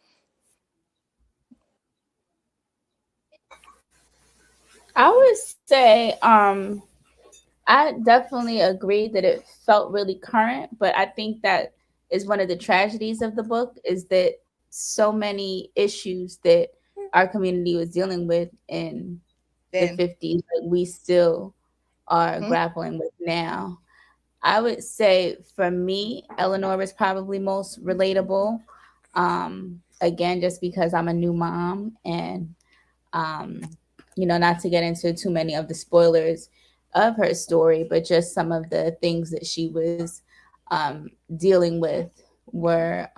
I would say I definitely agree that it felt really current, but I think that is one of the tragedies of the book is that so many issues that our community was dealing with in the Then 50s that we still are Mhm. grappling with now. I would say for me, Eleanor is probably most relatable. Again, just because I'm a new mom and um, not to get into too many of the spoilers of her story, but just some of the things that she was dealing with were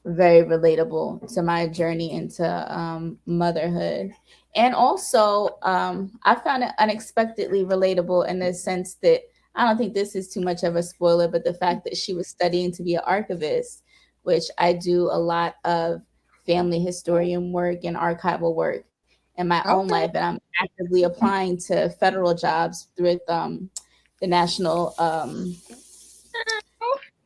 very relatable to my journey into motherhood. And also, I found it unexpectedly relatable in the sense that I don't think this is too much of a spoiler, but the fact that she was studying to be an archivist, which I do a lot of family historian work and archival work in my own Okay. life. And I'm actively applying to federal jobs with the National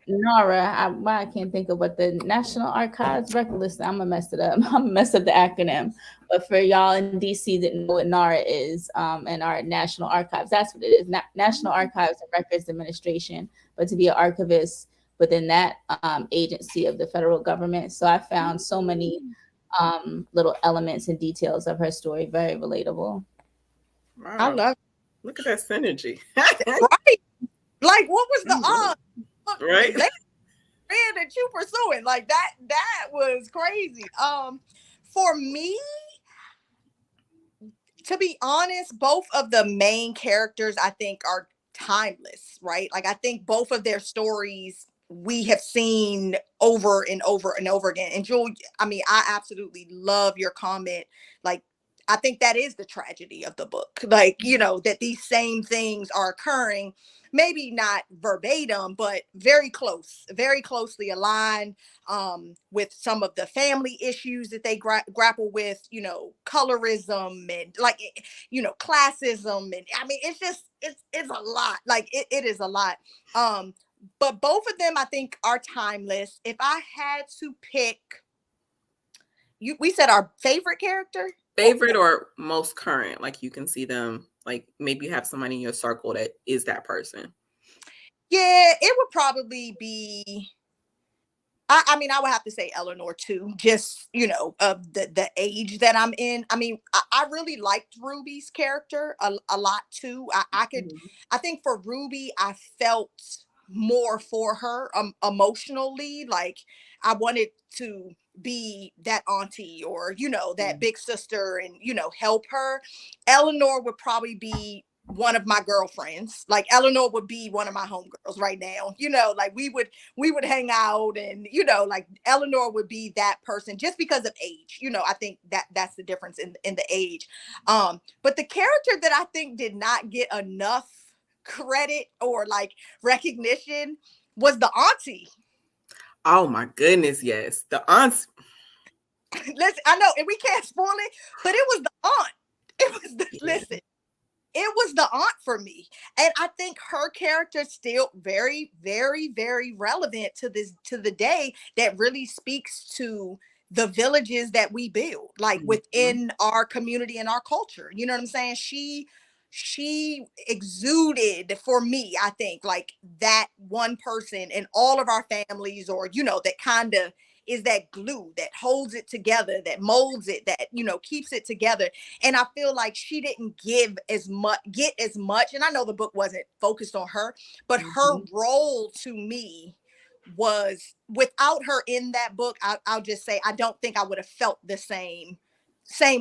why I can't think of what the National Archives record list. I'm gonna mess it up. I'm gonna mess up the acronym. But for y'all in DC that know what NARA is, and our National Archives, that's what it is. National Archives and Records Administration. But to be an archivist within that agency of the federal government. So I found so many little elements and details of her story very relatable. I Wow. love Look at that synergy. it. Right. Like, what was the Mhm. odds? Right? They ran that you pursuing, like, that was crazy. For me, to be honest, both of the main characters I think are timeless, right? Like, I think both of their stories we have seen over and over and over again. And Jewel, I mean, I absolutely love your comment. Like, I think that is the tragedy of the book. Like, you know, that these same things are occurring, maybe not verbatim, but very close, very closely aligned, with some of the family issues that they grapple with, you know, colorism and, like, you know, classism. And I mean, it's just, it's a lot. Like, it is a lot. But both of them I think are timeless. If I had to pick, we said our favorite character. Favorite or most current? Like you can see them, like maybe you have somebody in your circle that is that person. Yeah, it would probably be, I mean, I would have to say Eleanor too, just, you know, of the age that I'm in. I mean, I really liked Ruby's character a lot too. Mhm. I think for Ruby, I felt more for her emotionally. Like, I wanted to be that auntie, or, you know, that Mhm. big sister, and, you know, help her. Eleanor would probably be one of my girlfriends. Like, Eleanor would be one of my homegirls right now. You know, like, we would hang out, and, you know, like, Eleanor would be that person just because of age. You know, I think that's the difference in the age. But the character that I think did not get enough credit or, like, recognition was the auntie. Oh my goodness, yes. The aunts. Listen, I know, and we can't spoil it, but it was the aunt. It was the Yeah. listen. It was the aunt for me. And I think her character is still very, very, very relevant to the day, that really speaks to the villages that we build, like, Mhm. within our community and our culture. You know what I'm saying? She exuded for me, I think, like, that one person in all of our families, or, you know, that kind of is that glue that holds it together, that molds it, that, you know, keeps it together. And I feel like she didn't get as much. And I know the book wasn't focused on her, but her Mhm. role to me was, without her in that book, I'll just say I don't think I would have felt the same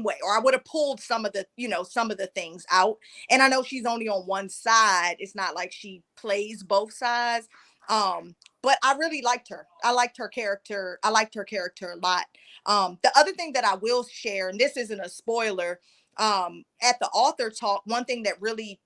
way, or I would have pulled some of the, you know, some of the things out. And I know she's only on one side. It's not like she plays both sides. But I really liked her. I liked her character. I liked her character a lot. The other thing that I will share, and this isn't a spoiler, at the author talk, one thing that really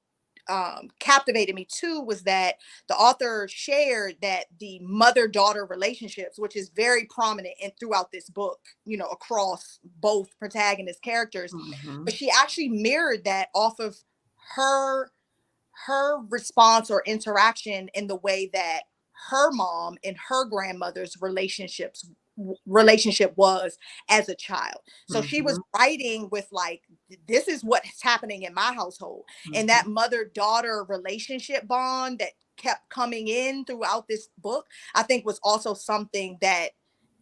captivated me too was that the author shared that the mother-daughter relationships, which is very prominent and throughout this book, you know, across both protagonist characters, but Mhm. she actually mirrored that off of her response or interaction in the way that her mom and her grandmother's relationship was as a child. So she was Mhm. writing with like, this is what's happening in my household. And that Mhm. mother-daughter relationship bond that kept coming in throughout this book, I think was also something that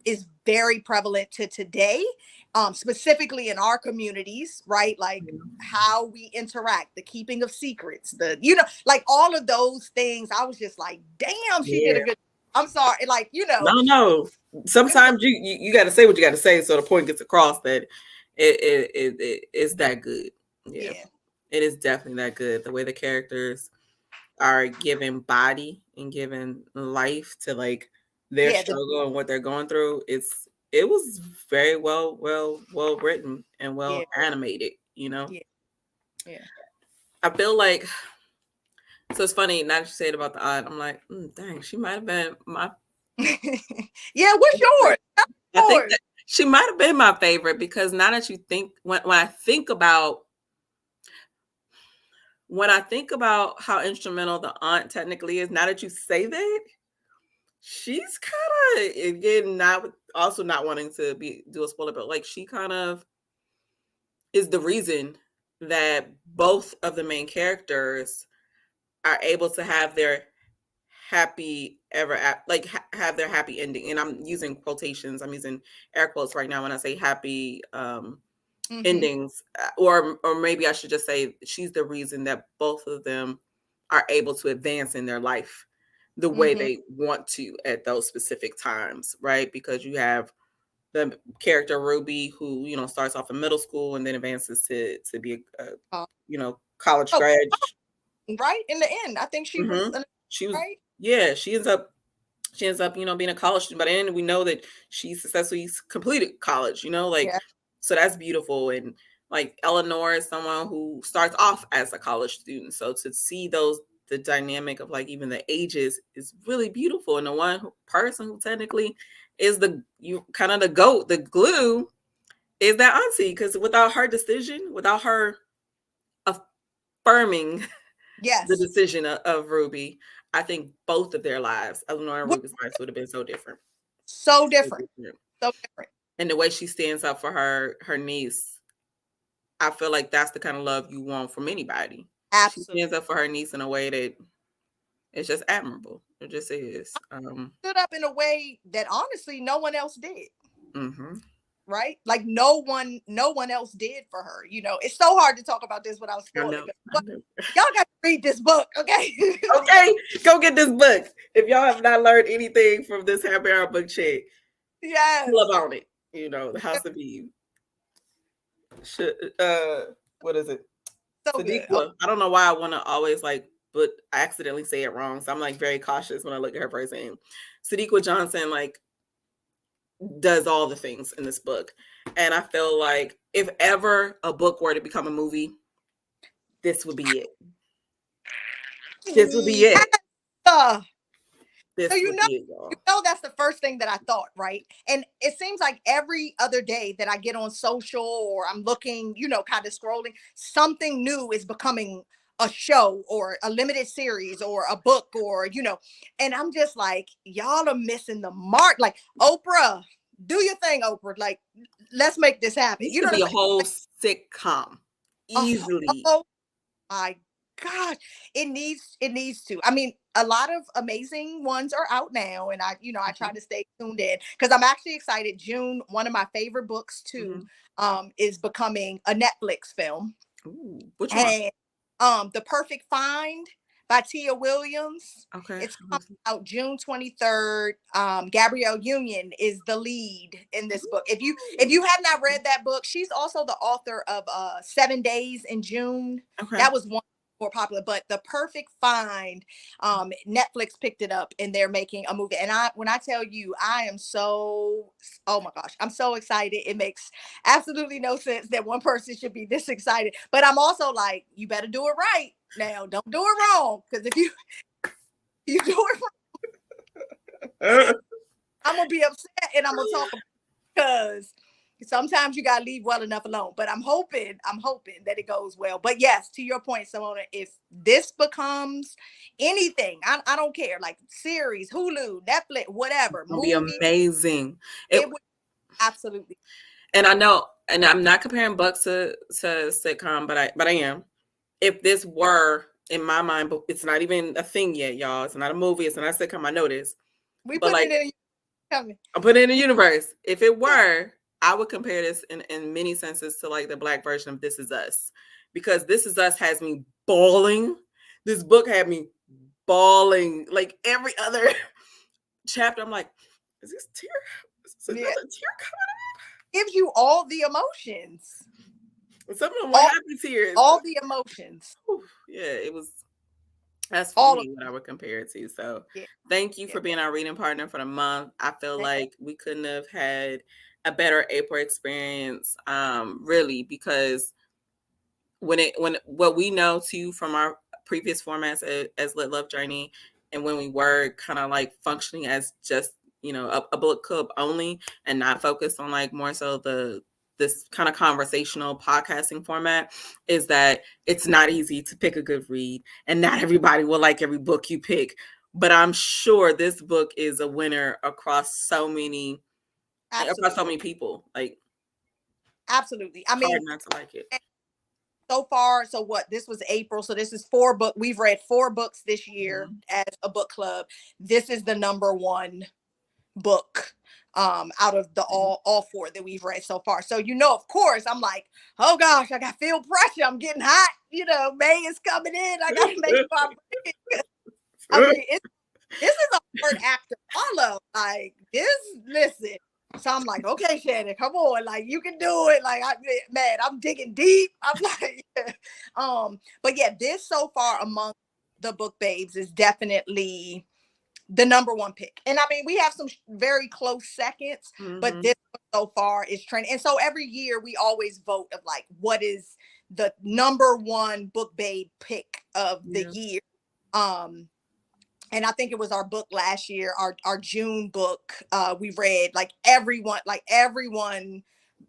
is very prevalent to today, specifically in our communities, right? Like Mhm. how we interact, the keeping of secrets, the, you know, like all of those things. I was just like, damn, she did a Yeah. good. I'm sorry, like, you know, No, no. it was a, Sometimes you got to say what you got to say so the point gets across that it's that good. Yeah, yeah, it is definitely that good. The way the characters are given body and given life to like their yeah, struggle and what they're going through. It was very well written and well yeah, animated. You know, yeah, yeah. I feel like so it's funny now that you say it about the aunt. I'm like, dang, she might have been my Yeah, what's favorite. yours? I think Yours. that she might have been my favorite because now that you think when I think about how instrumental the aunt technically is, now that you say that, she's kind of again not also not wanting to do a spoiler, but like she kind of is the reason that both of the main characters are able to have their happy have their happy ending. And I'm using quotations, I'm using air quotes right now when I say happy Hmm. endings, or maybe I should just say she's the reason that both of them are able to advance in their life the way Hmm. they want to at those specific times, right? Because you have the character Ruby, who starts off in middle school and then advances to be a Uh, college oh, grad. right. In the end, I think she was Hmm. She was, right. yeah, she ends up, being a college student. By the end, we know that she successfully completed college, like, Yeah. so that's beautiful. And like Eleanor is someone who starts off as a college student. So to see the dynamic of like even the ages is really beautiful. And the person who technically is you kind of the goat, the glue is that auntie. Because without her decision, without her affirming the Yes. decision of Ruby, I think both of their lives, Eleanor and What- Ruby's lives, would have been so different. So So different. different. So different. And the way she stands up for her niece, I feel like that's the kind of love you want from anybody. She Absolutely. stands up for her niece in a way that it's just admirable. It just is. Stood up in a way that honestly no one else did. Mhm. Right? Like no one else did for her. You know, it's so hard to talk about this without I spoiling know. it. I But know. y'all got to read this book, okay? Okay, go get this book. If y'all have not learned anything from this happy hour book chat, Yes. love on it. The House of Eve. Should, what is it? So good. Oh, Sadiqa. I don't know why I want to always but I accidentally say it wrong. So I'm like very cautious when I look at her first name. Sadiqa Johnson does all the things in this book. And I feel like if ever a book were to become a movie, this would be it. This would be yes. it. So This would be it, y'all. that's the first thing that I thought, right? And it seems like every other day that I get on social or I'm looking, kind of scrolling, something new is becoming a show or a limited series or a book or, and I'm just like, y'all are missing the mark. Like, Oprah, do your thing, Oprah. Like, let's make this happen. This You know could what be I'm a saying? whole sitcom Oh, easily. oh my God, it needs to. I mean, a lot of amazing ones are out now, and I try to stay tuned in because I'm actually excited. June, one of my favorite books too, is becoming a Netflix film. Ooh, which one? And The Perfect Find by Tia Williams. Okay. It's coming out June 23rd. Gabrielle Union is the lead in this book. If you have not read that book, she's also the author of 7 Days in June. Okay. That was one more popular, but The Perfect Find, Netflix picked it up and they're making a movie. And when I tell you, I am so, oh my gosh, I'm so excited. It makes absolutely no sense that one person should be this excited, but I'm also like, you better do it right now. Don't do it wrong. Because if you do it wrong, I'm going to be upset and I'm going to talk about it, because sometimes you gotta leave well enough alone. But I'm hoping that it goes well. But yes, to your point, Simona, if this becomes anything, I don't care, like series, Hulu, Netflix, whatever, it'll be amazing. It would absolutely. And I know, and I'm not comparing Bucks to sitcom, but I am. If this were in my mind, but it's not even a thing yet, y'all. It's not a movie. It's not a sitcom. I know this. We put it in. I'm putting it in the universe. If it were, I would compare this in many senses to like the Black version of This Is Us, because This Is Us has me bawling. This book had me bawling. Like every other chapter, I'm like, is this tear? Is another tear coming up? Gives you all the emotions. Some of them were happy tears. All the emotions. Yeah, that's for me what I would compare it to. So thank you for being our reading partner for the month. I feel like we couldn't have had a better April experience, really, because when what we know too from our previous formats as Lit Love Journey, and when we were kind of like functioning as just a book club only and not focused on like more so this kind of conversational podcasting format, is that it's not easy to pick a good read, and not everybody will like every book you pick. But I'm sure this book is a winner across so many people. Like, absolutely. I mean, hard not to like it. So far, this was April, so this is 4 books. We've read 4 books this year as a book club. This is the number 1 book out of the all 4 that we've read so far. So of course, I'm like, oh gosh, I got feel pressure. I'm getting hot. May is coming in. I gotta make sure I'm ready. I mean, this is a hard act to follow. Like this, listen. So I'm like, okay, Shannon, come on, like you can do it. Like, I'm digging deep. I'm like, but yeah, this so far among the book babes is definitely the number 1 pick. And I mean, we have some very close seconds, but this so far is trending. And so every year we always vote of like, what is the number 1 book babe pick of the year? And I think it was our book last year, our June book. We read like everyone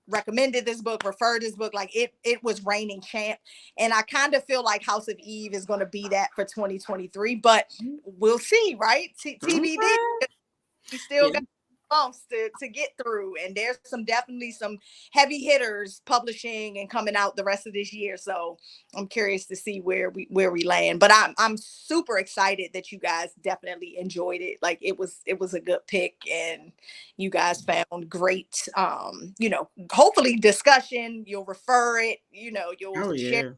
recommended this book, referred this book, like it was reigning champ. And I kind of feel like House of Eve is going to be that for 2023, but we'll see, right? TBD. We still got bumps to get through, and there's definitely some heavy hitters publishing and coming out the rest of this year. So I'm curious to see where we land. But I'm super excited that you guys definitely enjoyed it. Like it was a good pick, and you guys found great hopefully discussion. You'll refer it, you'll share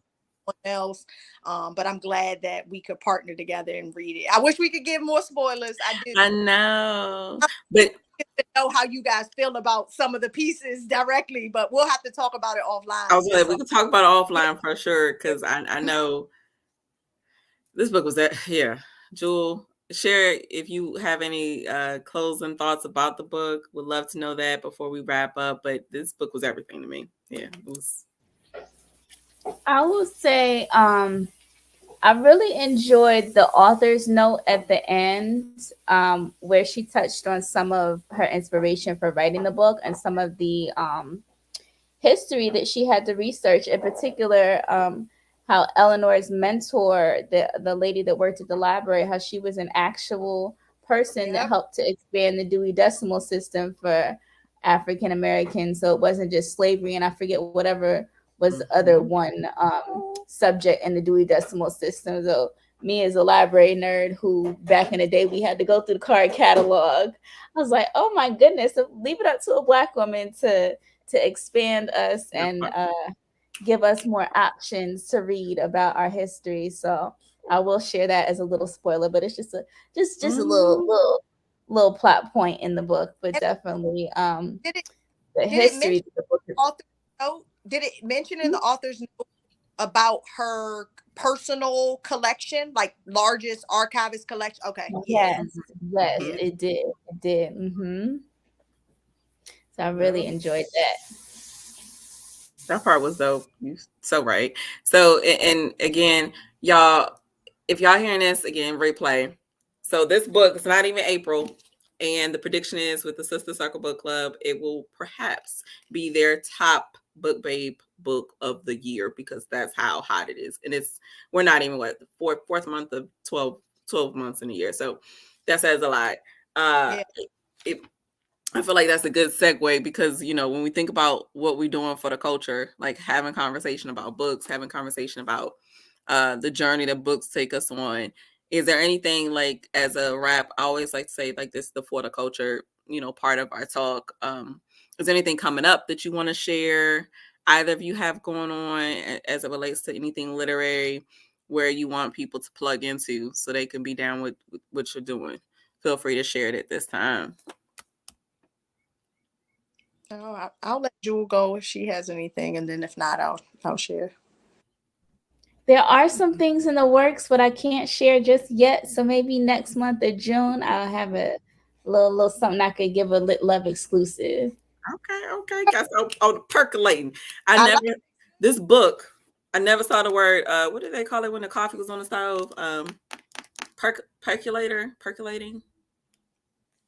else. But I'm glad that we could partner together and read it. I wish we could give more spoilers. I know, but to know how you guys feel about some of the pieces directly, but we'll have to talk about it offline. We can talk about it offline for sure, because I know this book was that. Yeah, Jewel, share if you have any closing thoughts about the book. Would love to know that before we wrap up. But this book was everything to me. Yeah, it was. I will say I really enjoyed the author's note at the end, where she touched on some of her inspiration for writing the book and some of the history that she had to research. In particular, how Eleanor's mentor, the lady that worked at the library, how she was an actual person that helped to expand the Dewey Decimal System for African Americans. So it wasn't just slavery, and I forget whatever was the other one subject in the Dewey Decimal System. So me as a library nerd who back in the day we had to go through the card catalog. I was like, oh my goodness, leave it up to a Black woman to expand us and give us more options to read about our history. So I will share that as a little spoiler, but it's just a little plot point in the book, but definitely Did it the did it history mention of the book. author note? Did it mention in the author's note about her personal collection, like largest archivist collection? Okay, yeah. Yes, Mhm. it did. It did. So I really Yeah. enjoyed that. That part was dope. You so right. So and again, y'all, if y'all hearing this again, replay. So this book is not even April, and the prediction is with the Sister Circle Book Club, it will perhaps be their top book babe book of the year because that's how hot it is. And we're not even the fourth month of 12 months in a year. So that says a lot. Yeah. It I feel like that's a good segue because, when we think about what we're doing for the culture, like having conversation about books, having conversation about the journey that books take us on, is there anything like as a wrap, I always like to say like this is the for the culture, part of our talk. Is there anything coming up that you want to share? Either of you have going on as it relates to anything literary where you want people to plug into so they can be down with what you're doing? Feel free to share it at this time. Oh, I'll let Jewel go if she has anything, and then if not, I'll share. There are some things in the works, but I can't share just yet. So maybe next month of June, I'll have a little something I could give a Lit Love exclusive. Okay. Got percolating. Like This book, I never saw the word, what did they call it when the coffee was on the stove? Percolating.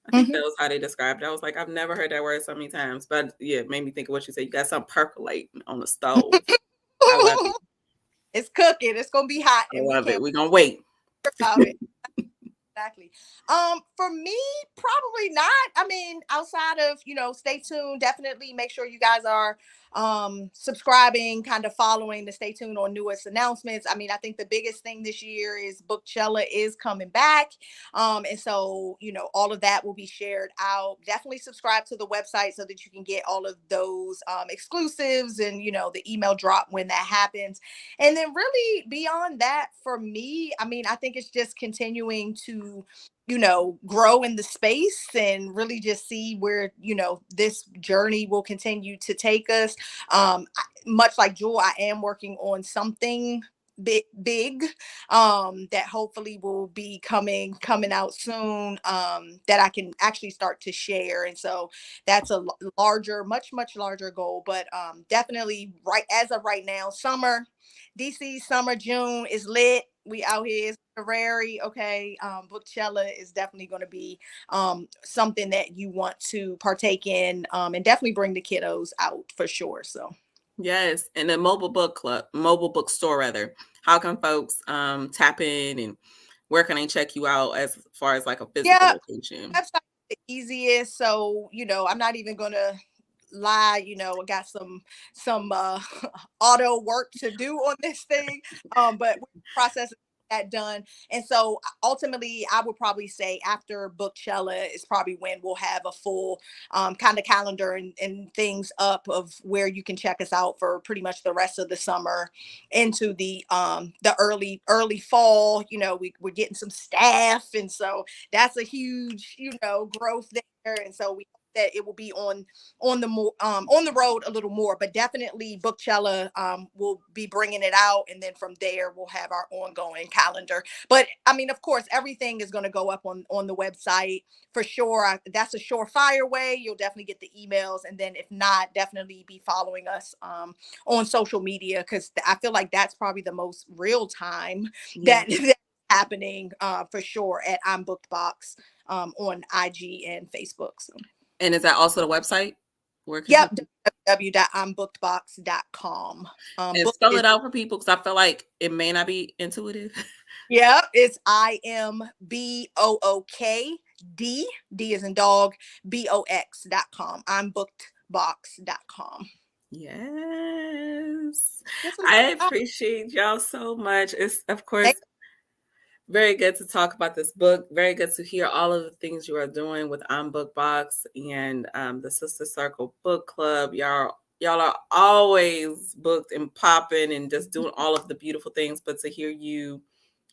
I think that was how they described it. I was like, I've never heard that word so many times, but yeah, it made me think of what you said. You got something percolating on the stove. I love it. It's cooking. It's gonna be hot, and we We're can't gonna wait. about it. Exactly. For me, probably not. I mean, outside of, stay tuned. Definitely make sure you guys are subscribing, kind of following to stay tuned on newest announcements. I mean, I think the biggest thing this year is Bookchella is coming back. And so, all of that will be shared out. Definitely subscribe to the website so that you can get all of those exclusives and, the email drop when that happens. And then really beyond that, for me, I mean, I think it's just continuing to, grow in the space and really just see where, this journey will continue to take us. Much like Jewel, I am working on something big that hopefully will be coming out soon, that I can actually start to share. And so that's a larger, much larger goal, but definitely right as of right now, DC summer June is lit. We out here, it's Ferrari. Okay. Bookchella is definitely going to be something that you want to partake in, and definitely bring the kiddos out for sure. So Yes, and the mobile bookstore rather. How can folks tap in and where can they check you out as far as like a physical yeah, location? website is the easiest. So, I'm not even gonna lie, I got some auto work to do on this thing. But we're processing that done. And so ultimately I would probably say after Bookchella is probably when we'll have a full kind of calendar and things up of where you can check us out for pretty much the rest of the summer into the early fall. We're getting some staff, and so that's a huge, growth there. And so we hope that it will be on the road a little more, but definitely Bookchella will be bringing it out, and then from there we'll have our ongoing calendar. But I mean, of course, everything is going to go up on the website for sure. That's a surefire way. You'll definitely get the emails, and then if not, definitely be following us on social media, because I feel like that's probably the most real time that's happening for sure at I'm Booked Box on IG and Facebook. So. And is that also the website? Yep, www.imbookedbox.com. And spell it out for people because I feel like it may not be intuitive. Yeah, it's IMBOOKD. D is in dog, BOX.com. ImbookedBox.com. Yes. I appreciate y'all so much. It's of course Very good to talk about this book. Very good to hear all of the things you are doing with BookBox and the Sister Circle Book Club. Y'all are always booked and popping and just doing all of the beautiful things. But to hear you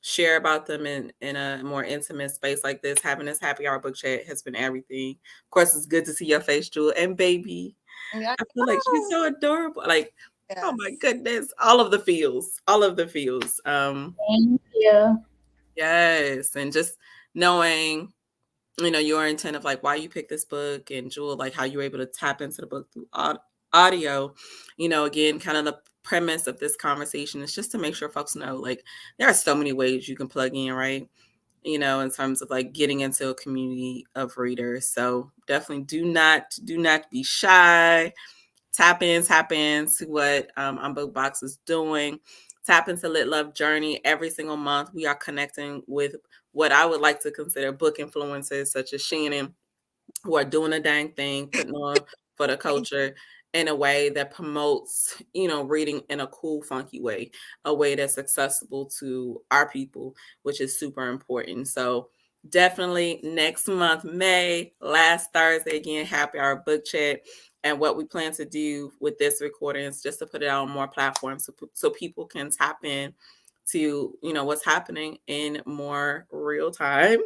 share about them in a more intimate space like this, having this happy hour book chat has been everything. Of course, it's good to see your face, Jewel, and baby. Yeah. I feel like she's so adorable. Like, oh my Yes. goodness, all of the feels, all of the feels. Thank you. Yes, and just knowing, your intent of like why you picked this book, and Jewel, like how you were able to tap into the book through audio. Again, kind of the premise of this conversation is just to make sure folks know, like, there are so many ways you can plug in, right? In terms of like getting into a community of readers. So definitely do not be shy. Tap in to what BookBox is doing. Tap into Lit Love Journey. Every single month, we are connecting with what I would like to consider book influencers, such as Shannon, who are doing a dang thing, putting on for the culture in a way that promotes, reading in a cool, funky way, a way that's accessible to our people, which is super important. So definitely next month, May, last Thursday, again, happy hour book chat. And what we plan to do with this recording is just to put it on more platforms so people can tap in to, what's happening in more real time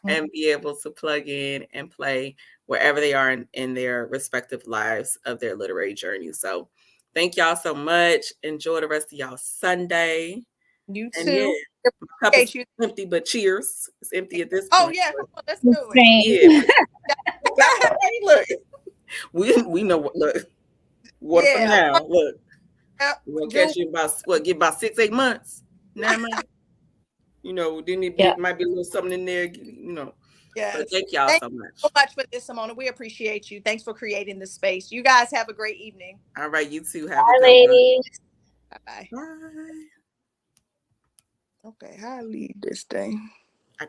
and be able to plug in and play wherever they are in their respective lives of their literary journey. So thank y'all so much. Enjoy the rest of y'all Sunday. You And yeah, too. my cup is Appreciate you. empty, but cheers. It's empty at this Oh point. yeah, but come on, let's do it. Same. Yeah. Hey, look, we know what, look, water for Yeah. now. Look, Yep. we'll Jewel, catch you in give about 6-8 months. 9 months. Then it might be a little something in there, But yes. thank y'all Thank so you much. so much for this, Simona. We appreciate you. Thanks for creating this space. You guys have a great evening. All right, you too. Have Bye, a good ladies. Bye-bye. one. Bye. Okay, how I leave this thing?